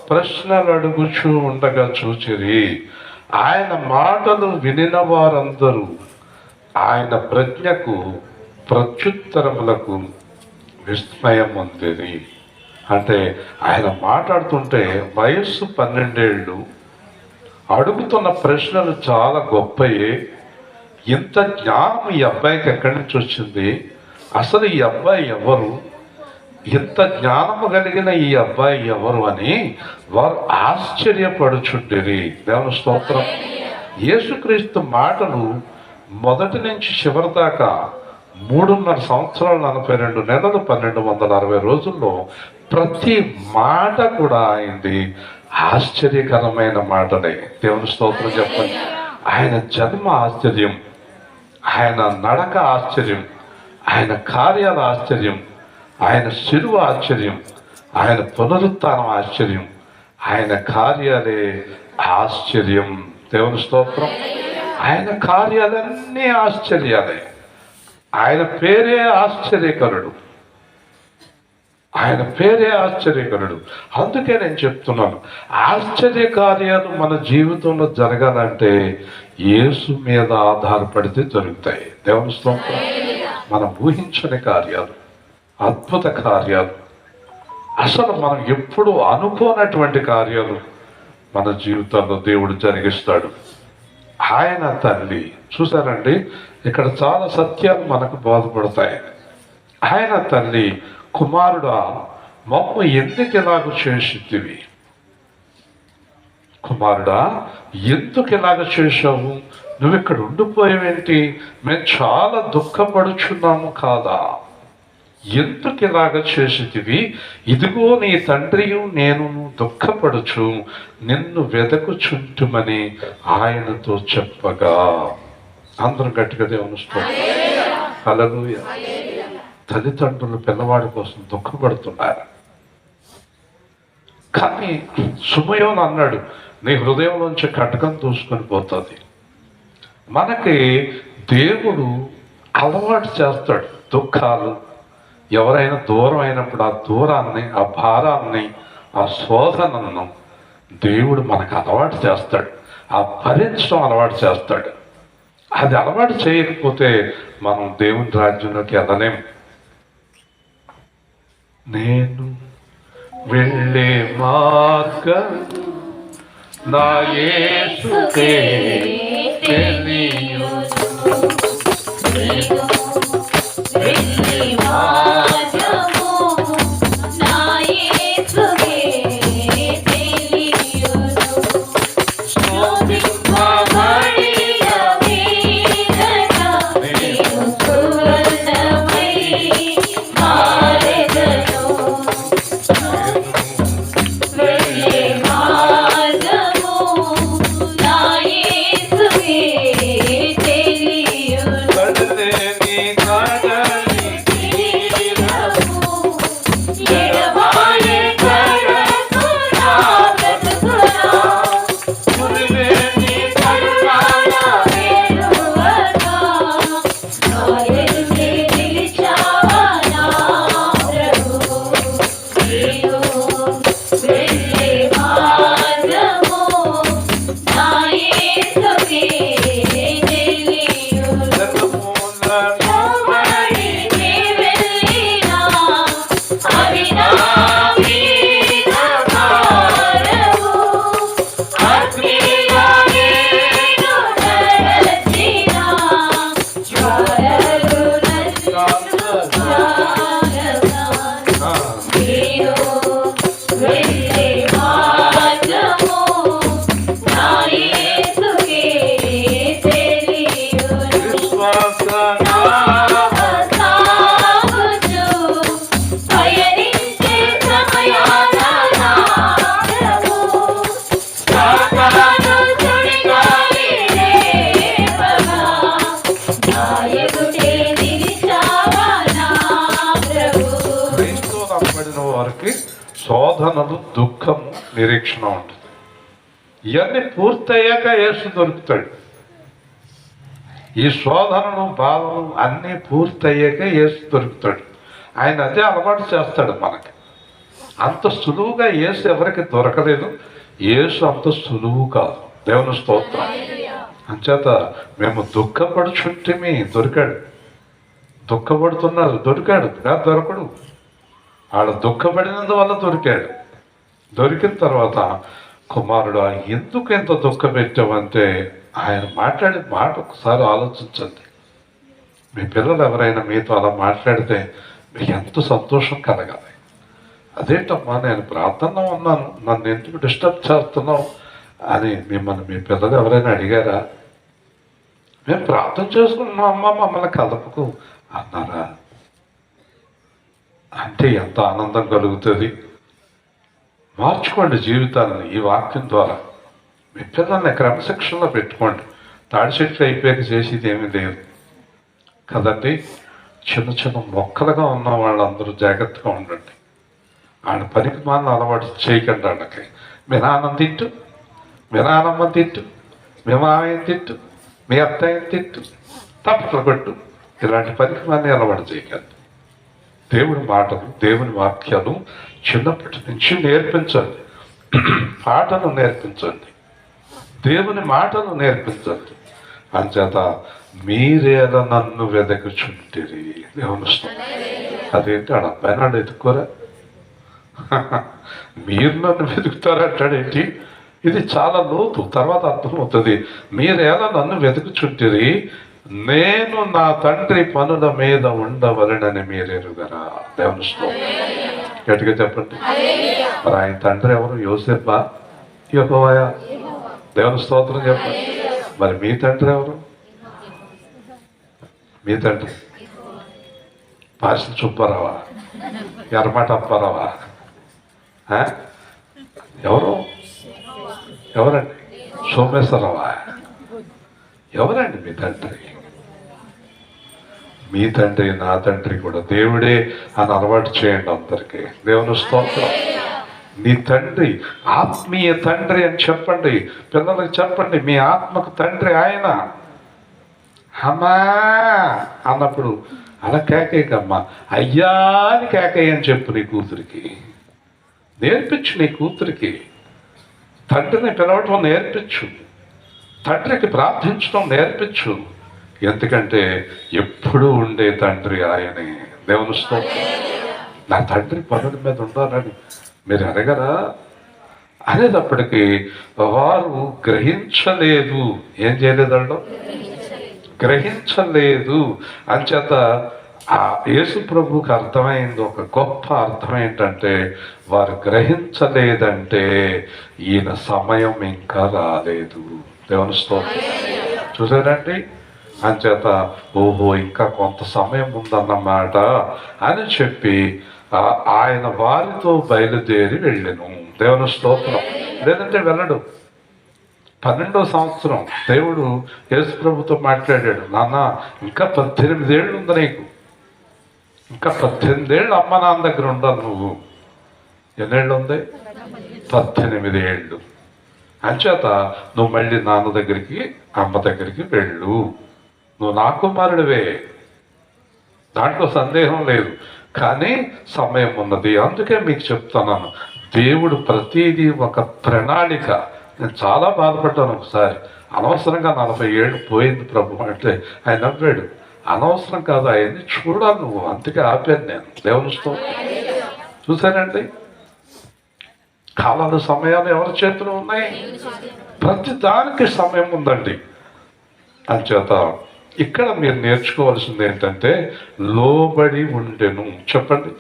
ప్రశ్నలు అడుగుచూ ఉండగా చూచిరి. ఆయన మాటలు వినిన వారందరూ ఆయన ప్రజ్ఞకు ప్రత్యుత్తరములకు విస్మయం పొందిరి. అంటే ఆయన మాట్లాడుతుంటే వయస్సు 12 ఏళ్ళు, అడుగుతున్న ప్రశ్నలు చాలా గొప్పయే. ఇంత జ్ఞానం ఈ అబ్బాయికి ఎక్కడి నుంచి వచ్చింది? అసలు ఈ అబ్బాయి ఎవరు? ఇంత జ్ఞానము కలిగిన ఈ అబ్బాయి ఎవరు అని వారు ఆశ్చర్యపడుచుండిరి. దేవుని స్తోత్రం. యేసుక్రీస్తు మాటలు మొదటి నుంచి చివరి దాకా 3.5 సంవత్సరాలు 42 నెలలు 1260 రోజుల్లో ప్రతి మాట కూడా అయింది ఆశ్చర్యకరమైన మాటలే. దేవుని స్తోత్రం చెప్పండి. ఆయన జన్మ ఆశ్చర్యం, ఆయన నడక ఆశ్చర్యం, ఆయన కార్యాల ఆశ్చర్యం, ఆయన శిలువ ఆశ్చర్యం, ఆయన పునరుత్థానం ఆశ్చర్యం, ఆయన కార్యాలే ఆశ్చర్యం. దేవుని స్తోత్రం. ఆయన కార్యాలన్నీ ఆశ్చర్యాలే. ఆయన పేరే ఆశ్చర్యకరుడు, ఆయన పేరే ఆశ్చర్యకరుడు. అందుకే నేను చెప్తున్నాను, ఆశ్చర్య కార్యాలు మన జీవితంలో జరగాలంటే యేసు మీద ఆధారపడితే జరుగుతాయి. దేవుని స్తోత్రం. మనం ఊహించని కార్యాలు, అద్భుత కార్యాలు, అసలు మనం ఎప్పుడు అనుకోనటువంటి కార్యాలు మన జీవితంలో దేవుడు జరిగిస్తాడు. ఆయన తల్లి, చూసారండి, ఇక్కడ చాలా సత్యాలు మనకు బోధపడతాయి. ఆయన తల్లి, కుమారుడా మమ్మ ఎందుకు ఇలాగ చేసిద్దివి? కుమారుడా ఎందుకు ఇలాగ చేశావు? నువ్వు ఇక్కడ ఉండిపోయావేంటి? మేము చాలా దుఃఖపడుచున్నాము కాదా? ఎందుకు ఇలాగ చేసిదివి? ఇదిగో నీ తండ్రియు నేను దుఃఖపడుచు నిన్ను వెదకుచుంటుమని ఆయనతో చెప్పగా. అందరం గట్టిగా దేవుని స్తోత్రం. హల్లెలూయా. తల్లిదండ్రులు పిల్లవాడి కోసం దుఃఖపడుతున్నారు. కానీ సుమయోను అన్నాడు, నీ హృదయంలోంచి కటకం దూసుకొని పోతుంది. మనకి దేవుడు అలవాటు చేస్తాడు దుఃఖాలు. ఎవరైనా దూరం అయినప్పుడు ఆ దూరాన్ని, ఆ భారాన్ని, ఆ శోధనను దేవుడు మనకు అలవాటు చేస్తాడు. ఆ భరించడం అలవాటు చేస్తాడు. అది అలవాటు చేయకపోతే మనం దేవుని రాజ్యంలోకి వెళ్ళలేము. నేను వెళ్ళే మార్గం నా యేసుకే తెలియును. వారికి శోధనలు, దుఃఖము, నిరీక్షణ ఉంటుంది. ఇవన్నీ పూర్తయ్యాక యేసు దొరుకుతాడు. ఈ శోధనలు, బాధలు అన్నీ పూర్తయ్యాక యేసు దొరుకుతాడు. ఆయన అదే అలవాటు చేస్తాడు మనకి. అంత సులువుగా యేసు ఎవరికి దొరకలేదు. యేసు అంత సులువు కాదు. దేవుని స్తోత్రం. అంచేత మేము దుఃఖపడుచుంటేమి దొరికాడు. దుఃఖపడుతున్నారు, దొరికాడు. దొరకడు. ఆడ దుఃఖపడినందువల్ల దొరికాడు. దొరికిన తర్వాత కుమారుడు ఎందుకు ఎంత దుఃఖం పెట్టావంటే ఆయన మాట్లాడే మాట ఒకసారి ఆలోచించండి. మీ పిల్లలు ఎవరైనా మీతో అలా మాట్లాడితే మీకు ఎంత సంతోషం కలగాలి. అదేంటమ్మా, నేను ప్రార్థనలో ఉన్నాను, నన్ను ఎందుకు డిస్టర్బ్ చేస్తున్నావు అని మిమ్మల్ని మీ పిల్లలు ఎవరైనా అడిగారా? మేము ప్రార్థన చేసుకున్నాం అమ్మ మమ్మల్ని కదపకు అన్నారా? అంటే ఎంత ఆనందం కలుగుతుంది. మార్చుకోండి జీవితాన్ని ఈ వాక్యం ద్వారా. మీ పిల్లల్ని క్రమశిక్షణలో పెట్టుకోండి. తాడి చెట్లు అయిపోయాక చేసేది ఏమీ లేదు కదండి. చిన్న చిన్న మొక్కలుగా ఉన్న వాళ్ళందరూ జాగ్రత్తగా ఉండండి. ఆయన పనికి మాలను అలవాటు చేయకండి. వాళ్ళకి మీ నాన్న తిట్టు, మీ నాన్నమ్మ తిట్టు, మీ మామయ్య తిట్టు, మీ అత్తయ్య తిట్టు, తప్పట్లు కొట్టు, ఇలాంటి పనికి మాలని అలవాటు చేయకండి. దేవుని మాటలు, దేవుని వాక్యాలు చిన్నప్పటి నుంచి నేర్పించండి. పాటలు నేర్పించండి, దేవుని మాటలు నేర్పించండి. అంచేత మీరేల నన్ను వెదకుచుంటిరి. దేవుని అదేంటి ఆడ అబ్బాయి నాడు ఎదుకోరా? మీరు నన్ను వెతుకుతారంటాడేంటి? ఇది చాలా లోతు, తర్వాత అర్థమవుతుంది. మీరేలా నన్ను వెతుకుచుంటిరి, నేను నా తండ్రి పనుల మీద ఉండవలనని మీరెరుగరా. దేవుని స్తోత్రం. గట్టిగా చెప్పండి. మరి ఆయన తండ్రి ఎవరు? యోసేపా, యెహోవాయా? దేవుని స్తోత్రం చెప్పండి. మరి మీ తండ్రి ఎవరు? మీ తండ్రి పాసిన సుబ్బారావా, ఎర్రమాట అప్పారావా? ఎవరు? ఎవరండి? సోమేశ్వరరావా? ఎవరండి మీ తండ్రి? మీ తండ్రి నా తండ్రి కూడా దేవుడే అని అలవాటు చేయండి అందరికీ. దేవుని స్తోత్రం. నీ తండ్రి ఆత్మీయ తండ్రి అని చెప్పండి. పిల్లలకు చెప్పండి, మీ ఆత్మకు తండ్రి ఆయన. అమ్మా అన్నప్పుడు అలా కేకేయకమ్మా, అయ్యా అని కేకేయ అని చెప్పు నీ కూతురికి. నేర్పించు నీ కూతురికి. తండ్రిని పిలవటం నేర్పించు, తండ్రికి ప్రార్థించడం నేర్పించు. ఎందుకంటే ఎప్పుడూ ఉండే తండ్రి ఆయనే. దేవుని స్తోత్రం. నా తండ్రి పనుల మీద ఉండాలని మీరు అడగరా? అనేటప్పటికీ వారు గ్రహించలేదు. ఏం చేయలేదండో? గ్రహించలేదు. అంచేత ఆ యేసు ప్రభువుకి అర్థమైంది ఒక గొప్ప అర్థం ఏంటంటే, వారు గ్రహించలేదంటే ఈయన సమయం ఇంకా రాలేదు. దేవుని స్తోత్రం. చూసారండి? అంచేత ఓహో ఇంకా కొంత సమయం ఉందన్నమాట అని చెప్పి ఆయన వారితో బయలుదేరి వెళ్ళెను. దేవుని స్తోత్రం. లేదంటే వెళ్ళడు. 12వ సంవత్సరం దేవుడు యేసు ప్రభుతో మాట్లాడాడు, నాన్న ఇంకా 18 ఏళ్ళు ఉంది నీకు, ఇంకా 18 ఏళ్ళు అమ్మ నాన్న దగ్గర ఉండాలి నువ్వు. ఎన్నేళ్ళు ఉంది? 18 ఏళ్ళు. అంచేత నువ్వు మళ్ళీ నాన్న దగ్గరికి అమ్మ దగ్గరికి వెళ్ళు. నువ్వు నా కుమారుడివే, దాంట్లో సందేహం లేదు. కానీ సమయం ఉన్నది. అందుకే మీకు చెప్తున్నాను, దేవుడు ప్రతిదీ ఒక ప్రణాళిక. నేను చాలా బాధపడ్డాను ఒకసారి. అనవసరంగా 40 ఏళ్ళు పోయింది ప్రభు అంటే ఆయన నవ్వాడు. అనవసరం కాదు, ఆయన్ని చూడాలి నువ్వు, అందుకే ఆపాను నేను. దేవుని స్తోత్రం. చూసానండి, కాలాలు సమయాలు ఎవరి చేతిలో ఉన్నాయి? ప్రతి దానికి సమయం ఉందండి. అంచేత ఇక్కడ మీరు నేర్చుకోవాల్సింది ఏంటంటే లోబడి ఉండెను. చెప్పండి,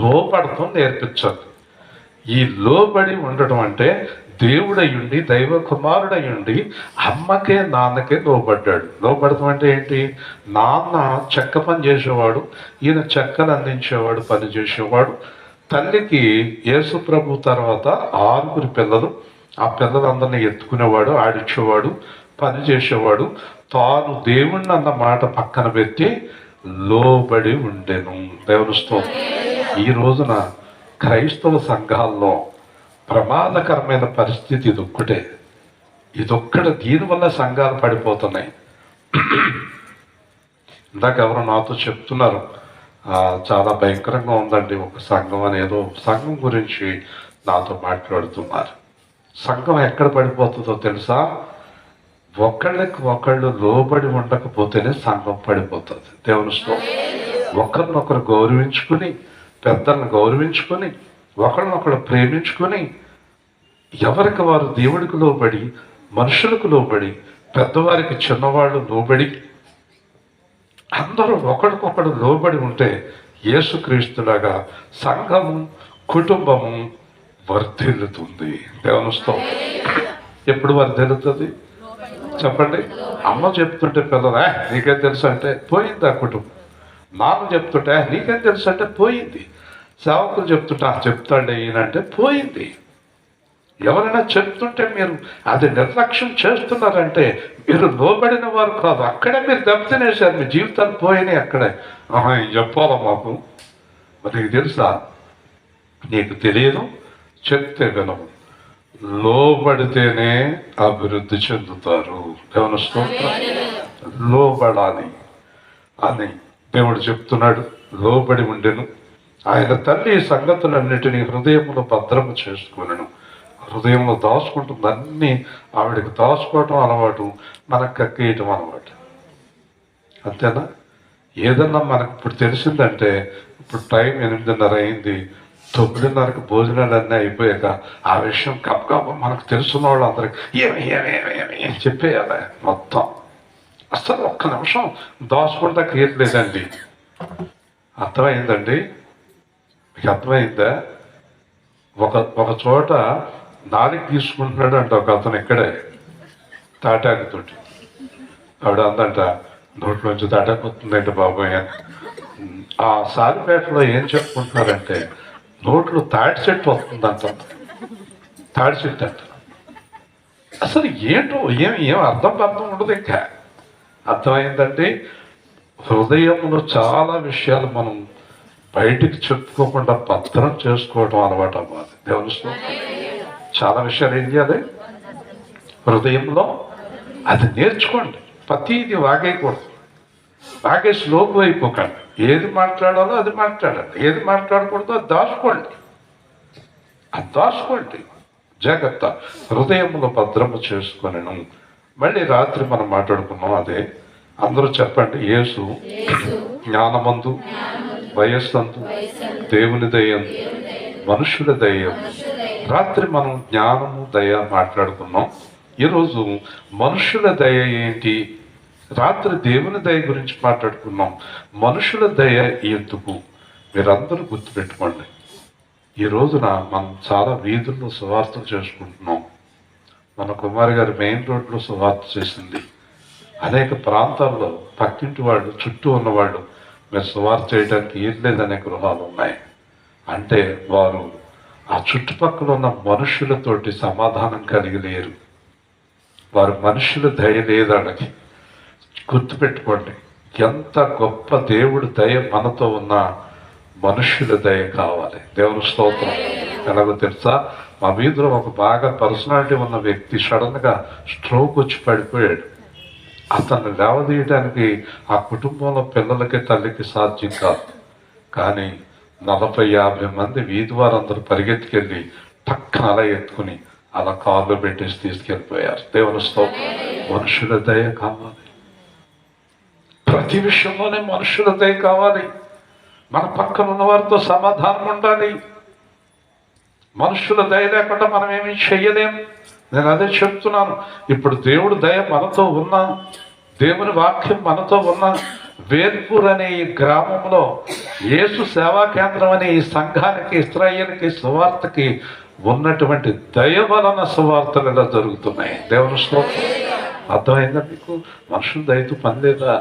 లోబడతాం నేర్పించండి. ఈ లోబడి ఉండటం అంటే దేవుడయ్యుండి, దైవ కుమారుడయ్యుండి అమ్మకే నాన్నకే లోబడ్డాడు. లోబడతాం అంటే ఏంటి? నాన్న చెక్క పని చేసేవాడు, ఈయన చెక్కలు అందించేవాడు, పని చేసేవాడు. తల్లికి యేసు ప్రభు తర్వాత 6 పిల్లలు. ఆ పిల్లలందరినీ ఎత్తుకునేవాడు, ఆడించేవాడు, పని చేసేవాడు. తాను దేవుణ్ణి అన్న మాట పక్కన పెట్టి లోబడి ఉండెను. దేవుని స్తోత్రం. ఈ రోజున క్రైస్తవ సంఘాల్లో ప్రమాదకరమైన పరిస్థితి ఇదొక్కటే. దీనివల్ల సంఘాలు పడిపోతున్నాయి. ఇందాక ఎవరు నాతో చెప్తున్నారు, చాలా భయంకరంగా ఉందండి ఒక సంఘం అనేదో సంఘం గురించి నాతో మాట్లాడుతున్నారు. సంఘం ఎక్కడ పడిపోతుందో తెలుసా? ఒకళ్ళకి ఒకళ్ళు లోబడి ఉండకపోతేనే సంఘం పడిపోతుంది. దేవుని స్తోత్రం. ఒకరినొకరు గౌరవించుకుని, పెద్దలను గౌరవించుకొని, ఒకరినొకరు ప్రేమించుకొని, ఎవరికి వారు దేవుడికి లోబడి, మనుషులకు లోబడి, పెద్దవారికి చిన్నవాళ్ళు లోబడి, అందరూ ఒకరికొకడు లోబడి ఉంటే యేసుక్రీస్తులాగా సంఘము, కుటుంబము వర్ధిల్లుతుంది. దేవుని స్తోత్రం. ఎప్పుడు వర్ధిల్లుతుంది చెప్పండి? అమ్మ చెప్తుంటే పిల్లలు నీకేం తెలుసు అంటే పోయింది ఆ కుటుంబం. నాన్న చెప్తుంటే నీకేం తెలుసు అంటే పోయింది. సేవకులు చెప్తుంటే చెప్తాడు ఈయనంటే పోయింది. ఎవరైనా చెప్తుంటే మీరు అది నిర్లక్ష్యం చేస్తున్నారంటే మీరు లోబడిన వారు కాదు. అక్కడే మీరు దెబ్బతినేశారు, మీ జీవితాలు పోయినాయి అక్కడే. ఏం చెప్పాలా మాకు? మరి నీకు తెలుసా? నీకు తెలియదు, చెప్తే వినవు. లోబడితేనే అభివృద్ధి చెందుతారు. దేవుని స్తోత్రం. లోబడాలి అని దేవుడు చెప్తున్నాడు. లోబడి ఉండెను. ఆయన తల్లి ఈ సంగతులన్నిటినీ హృదయంలో భద్రము చేసుకునను. హృదయంలో దాచుకుంటుంది. అన్నీ ఆవిడకి దాచుకోవటం అలవాటు, మనకు కక్కేయటం అలవాటు. అంతేనా? ఏదన్నా మనకు ఇప్పుడు తెలిసిందంటే, ఇప్పుడు టైం 8:30 అయింది, 9:30కి భోజనాలన్నీ అయిపోయాక ఆ విషయం కప్ప మనకు తెలుసున్న వాళ్ళు అందరికి ఏమి చెప్పేయాలి మొత్తం. అసలు ఒక్క నిమిషం దాచుకుంటా క్రియట్లేదండి. అర్థమైందండి? మీకు అర్థమైందా? ఒక చోట నాలుగు తీసుకుంటున్నాడు అంట ఒక అతను, ఇక్కడే తాటాకుతోటి. ఆవిడ అందంట, నోట్లోంచి తాటాకు వస్తుందంట బాబాయ్ అని. ఆ సాలిపేటలో ఏం చెప్పుకుంటున్నారంటే నోట్లో తాటి చెట్టు వస్తుందంట. తాడి చెట్టు అంట. అసలు ఏంటో ఏం అర్థం ఉండదు. ఇంకా అర్థమైందండి? హృదయంలో చాలా విషయాలు మనం బయటికి చెప్పుకోకుండా భద్రం చేసుకోవడం అలవాటు అవ్వాలి. దేవుని చాలా విషయాలు ఏం చేయాలి హృదయంలో? అది నేర్చుకోండి. ప్రతిది వాగేయకూడదు. వాగేసి లోపు అయిపోకండి. ఏది మాట్లాడాలో అది మాట్లాడండి, ఏది మాట్లాడకూడదో అది దాచుకోండి. అది దాచుకోండి. జాగ్రత్త. హృదయంలో భద్రము చేసుకొనెను. మళ్ళీ రాత్రి మనం మాట్లాడుకున్నాం అదే. అందరూ చెప్పండి. యేసు జ్ఞానమందు, వయస్సందు, దేవుని దయందు, మనుషుల దయం. రాత్రి మనం జ్ఞానము, దయ మాట్లాడుకున్నాం. ఈరోజు మనుషుల దయ ఏంటి? రాత్రి దేవుని దయ గురించి మాట్లాడుకున్నాం. మనుషుల దయ ఎందుకు? మీరందరూ గుర్తుపెట్టుకోండి. ఈ రోజున మనం చాలా వీధుల్లో సువార్తలు చేసుకుంటున్నాం. మన కుమారి గారు మెయిన్ రోడ్లో సువార్త చేసింది. అనేక ప్రాంతాల్లో పక్కింటి వాళ్ళు, చుట్టూ ఉన్నవాళ్ళు మీరు సువార్త చేయడానికి ఏం లేదనే గృహాలు ఉన్నాయి. అంటే వారు ఆ చుట్టుపక్కల ఉన్న మనుషులతోటి సమాధానం కలిగి లేరు. వారు మనుషుల దయ లేదనకి. గుర్తుపెట్టుకోండి, ఎంత గొప్ప దేవుడు దయ మనతో ఉన్న మనుష్యుల దయ కావాలి. దేవుని స్తోత్రం. ఎలాగో తెలుసా? మా వీధిలో ఒక బాగా పర్సనాలిటీ ఉన్న వ్యక్తి సడన్గా స్ట్రోక్ వచ్చి పడిపోయాడు. అతన్ని లేవదీయడానికి ఆ కుటుంబంలో పిల్లలకి, తల్లికి సాధ్యం కాదు. కానీ 40-50 మంది వీధి వారందరూ పరిగెత్తుకెళ్ళి పక్కన అలా ఎత్తుకుని అలా కాళ్ళు పెట్టేసి తీసుకెళ్ళిపోయారు. దేవుని స్తోత్రం. మనుషుల దయ కావాలి. ప్రతి విషయంలోనే మనుషుల దయ కావాలి. మన పక్కన ఉన్న వారితో సమాధానం ఉండాలి. మనుషుల దయ లేకుండా మనం ఏమీ చెయ్యలేము. నేను అదే చెప్తున్నాను. ఇప్పుడు దేవుడు దయ మనతో ఉన్నా, దేవుని వాక్యం మనతో ఉన్నా, వేల్పూర్ అనే ఈ గ్రామంలో యేసు సేవా కేంద్రం అనే ఈ సంఘానికి, ఇశ్రాయేలుకి, సువార్తకి ఉన్నటువంటి దయ వలన సువార్తలు ఇలా జరుగుతున్నాయి. దేవుని స్తోత్రం. అర్థమైందా మీకు? మనుషుల దయతో పని లేదా?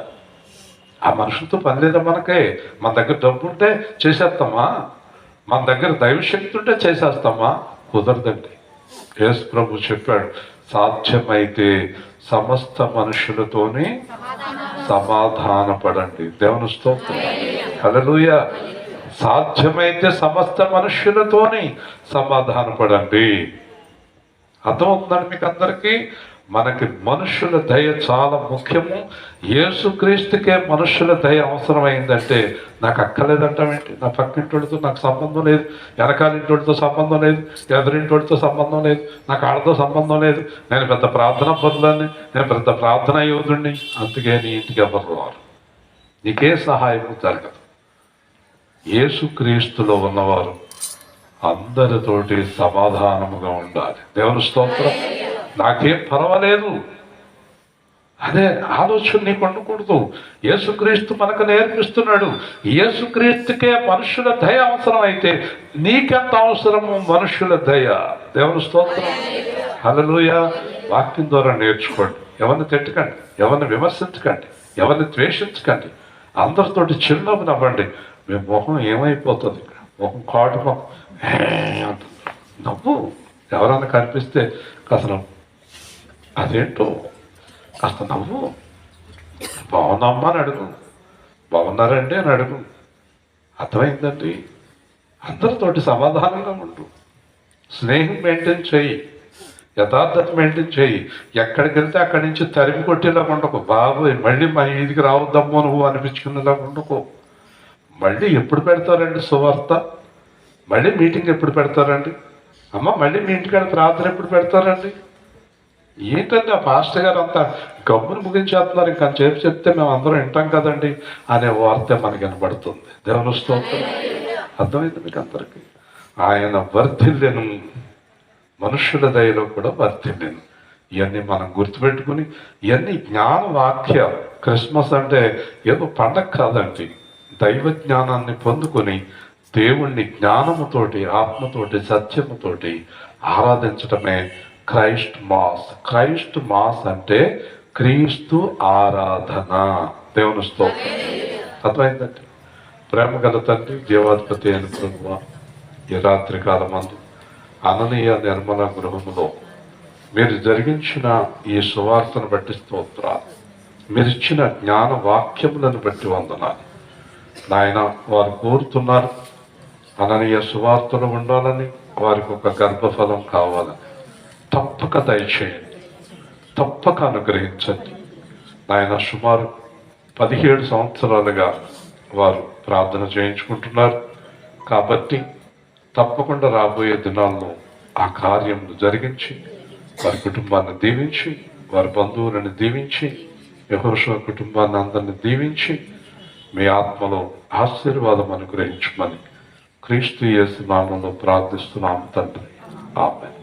ఆ మనుషులతో పని లేదా మనకే? మన దగ్గర డబ్బు ఉంటే చేసేస్తామా? మన దగ్గర దైవశక్తి ఉంటే చేసేస్తామా? కుదరదండి. యేసు ప్రభు చెప్పాడు, సాధ్యమైతే సమస్త మనుషులతోనే సమాధాన పడండి. దేవుని స్తోత్రం. హల్లెలూయా. సాధ్యమైతే సమస్త మనుష్యులతోని సమాధాన పడండి. అర్థమవుతుందండి మీకు అందరికీ? మనకి మనుషుల దయ చాలా ముఖ్యము. యేసుక్రీస్తుకే మనుషుల దయ అవసరమైందంటే నాకు అక్కర్లేదంటామేంటి? నా పక్కింటోడితో నాకు సంబంధం లేదు, వెనకాలింటోడితో సంబంధం లేదు, ఎదురింటోడితో సంబంధం లేదు, నాకు ఆడతో సంబంధం లేదు. నేను పెద్ద ప్రార్థన పరులని, నేను పెద్ద ప్రార్థనా యోధుడిని. అందుకే నీ ఇంటికి ఎవరు రారు, నీకే సహాయం జరగదు. యేసుక్రీస్తులో ఉన్నవారు అందరితోటి సమాధానముగా ఉండాలి. దేవుని స్తోత్రం. నాకేం పర్వాలేదు, అదే ఆలోచన నీకు ఉండకూడదు. యేసుక్రీస్తు మనకు నేర్పిస్తున్నాడు. యేసుక్రీస్తుకే మనుషుల దయ అవసరం అయితే నీకెంత అవసరము మనుషుల దయ. దేవుని స్తోత్రం. హల్లెలూయా. వాక్యం ద్వారా నేర్చుకోండి. ఎవరిని తిట్టకండి, ఎవరిని విమర్శించకండి, ఎవరిని ద్వేషించకండి. అందరితోటి చిరునవ్వు నవ్వండి. మీ మొహం ఏమైపోతుంది? మొహం కాటు మొహం అంటుంది. నవ్వు. ఎవరన్నా కనిపిస్తే కాస్త నవ్వు. అదేంటో కాస్త నవ్వు. బాగున్నామ్మా అని అడుగు, బాగున్నారండి అని అడుగు. అర్థమైందండి? అందరితోటి సమాధానంగా ఉండు. స్నేహం మెయింటైన్ చేయి, యథార్థత మెయింటైన్ చేయి. ఎక్కడికి వెళ్తే అక్కడి నుంచి తరిమి కొట్టేలాగా ఉండకు. బాబోయ్ మళ్ళీ మా ఈదికి రావద్దమ్మో నువ్వు అనిపించుకునేలాగా ఉండకు. మళ్ళీ ఎప్పుడు పెడతారండి సువార్త? మళ్ళీ మీటింగ్ ఎప్పుడు పెడతారండి? అమ్మ మళ్ళీ మీ ఇంటికాడ ప్రార్థన ఎప్పుడు పెడతారండి? ఏంటంటే ఆ పాస్టర్ గారు అంతా గమ్మును ముగించేస్తున్నారు, ఇంకా చేసి చెప్తే మేము అందరం వింటాం కదండి అనే వార్త మనకి వినబడుతుంది. దేవుని స్తోత్రం. అర్థమైంది మీకు అందరికీ? ఆయన వర్ధిల్లెను, మనుషుల దయలో కూడా వర్ధిల్లెను. ఇవన్నీ మనం గుర్తుపెట్టుకుని, ఇవన్నీ జ్ఞాన వాక్యాలు. క్రిస్మస్ అంటే ఏదో పండగ కాదండి. దైవ జ్ఞానాన్ని పొందుకొని దేవుణ్ణి జ్ఞానముతోటి, ఆత్మతోటి, సత్యముతోటి ఆరాధించటమే క్రైస్ట్ మాస్. క్రైస్ట్ మాస్ అంటే క్రీస్తు ఆరాధన. దేవుని స్తోత్రం. అర్థమైందండి? ప్రేమ గల తండ్రి, జీవాధిపతి అయిన ప్రభువా, ఈ రాత్రి కాలమందు అననీయ నిర్మల గృహములో మీరు జరిగించిన ఈ సువార్తను బట్టి స్తోత్రాలు. మీరిచ్చిన జ్ఞాన వాక్యములను బట్టి వందనాలు నాయన. వారు కోరుతున్నారు అననీయ సువార్తలు ఉండాలని, వారికి ఒక గర్భఫలం కావాలని. తప్పక దయచేయండి, తప్పక అనుగ్రహించండి నాయన. సుమారు 17 సంవత్సరాలుగా వారు ప్రార్థన చేయించుకుంటున్నారు కాబట్టి తప్పకుండా రాబోయే దినాల్లో ఆ కార్యం జరిగించి, వారి కుటుంబాన్ని దీవించి, వారి బంధువులను దీవించి, యెహోషువ కుటుంబాన్ని అందరిని దీవించి, మీ ఆత్మలో ఆశీర్వాదం అనుగ్రహించమని క్రీస్తు యేసు నామములో ప్రార్థిస్తున్నాము తండ్రి. ఆమేన్.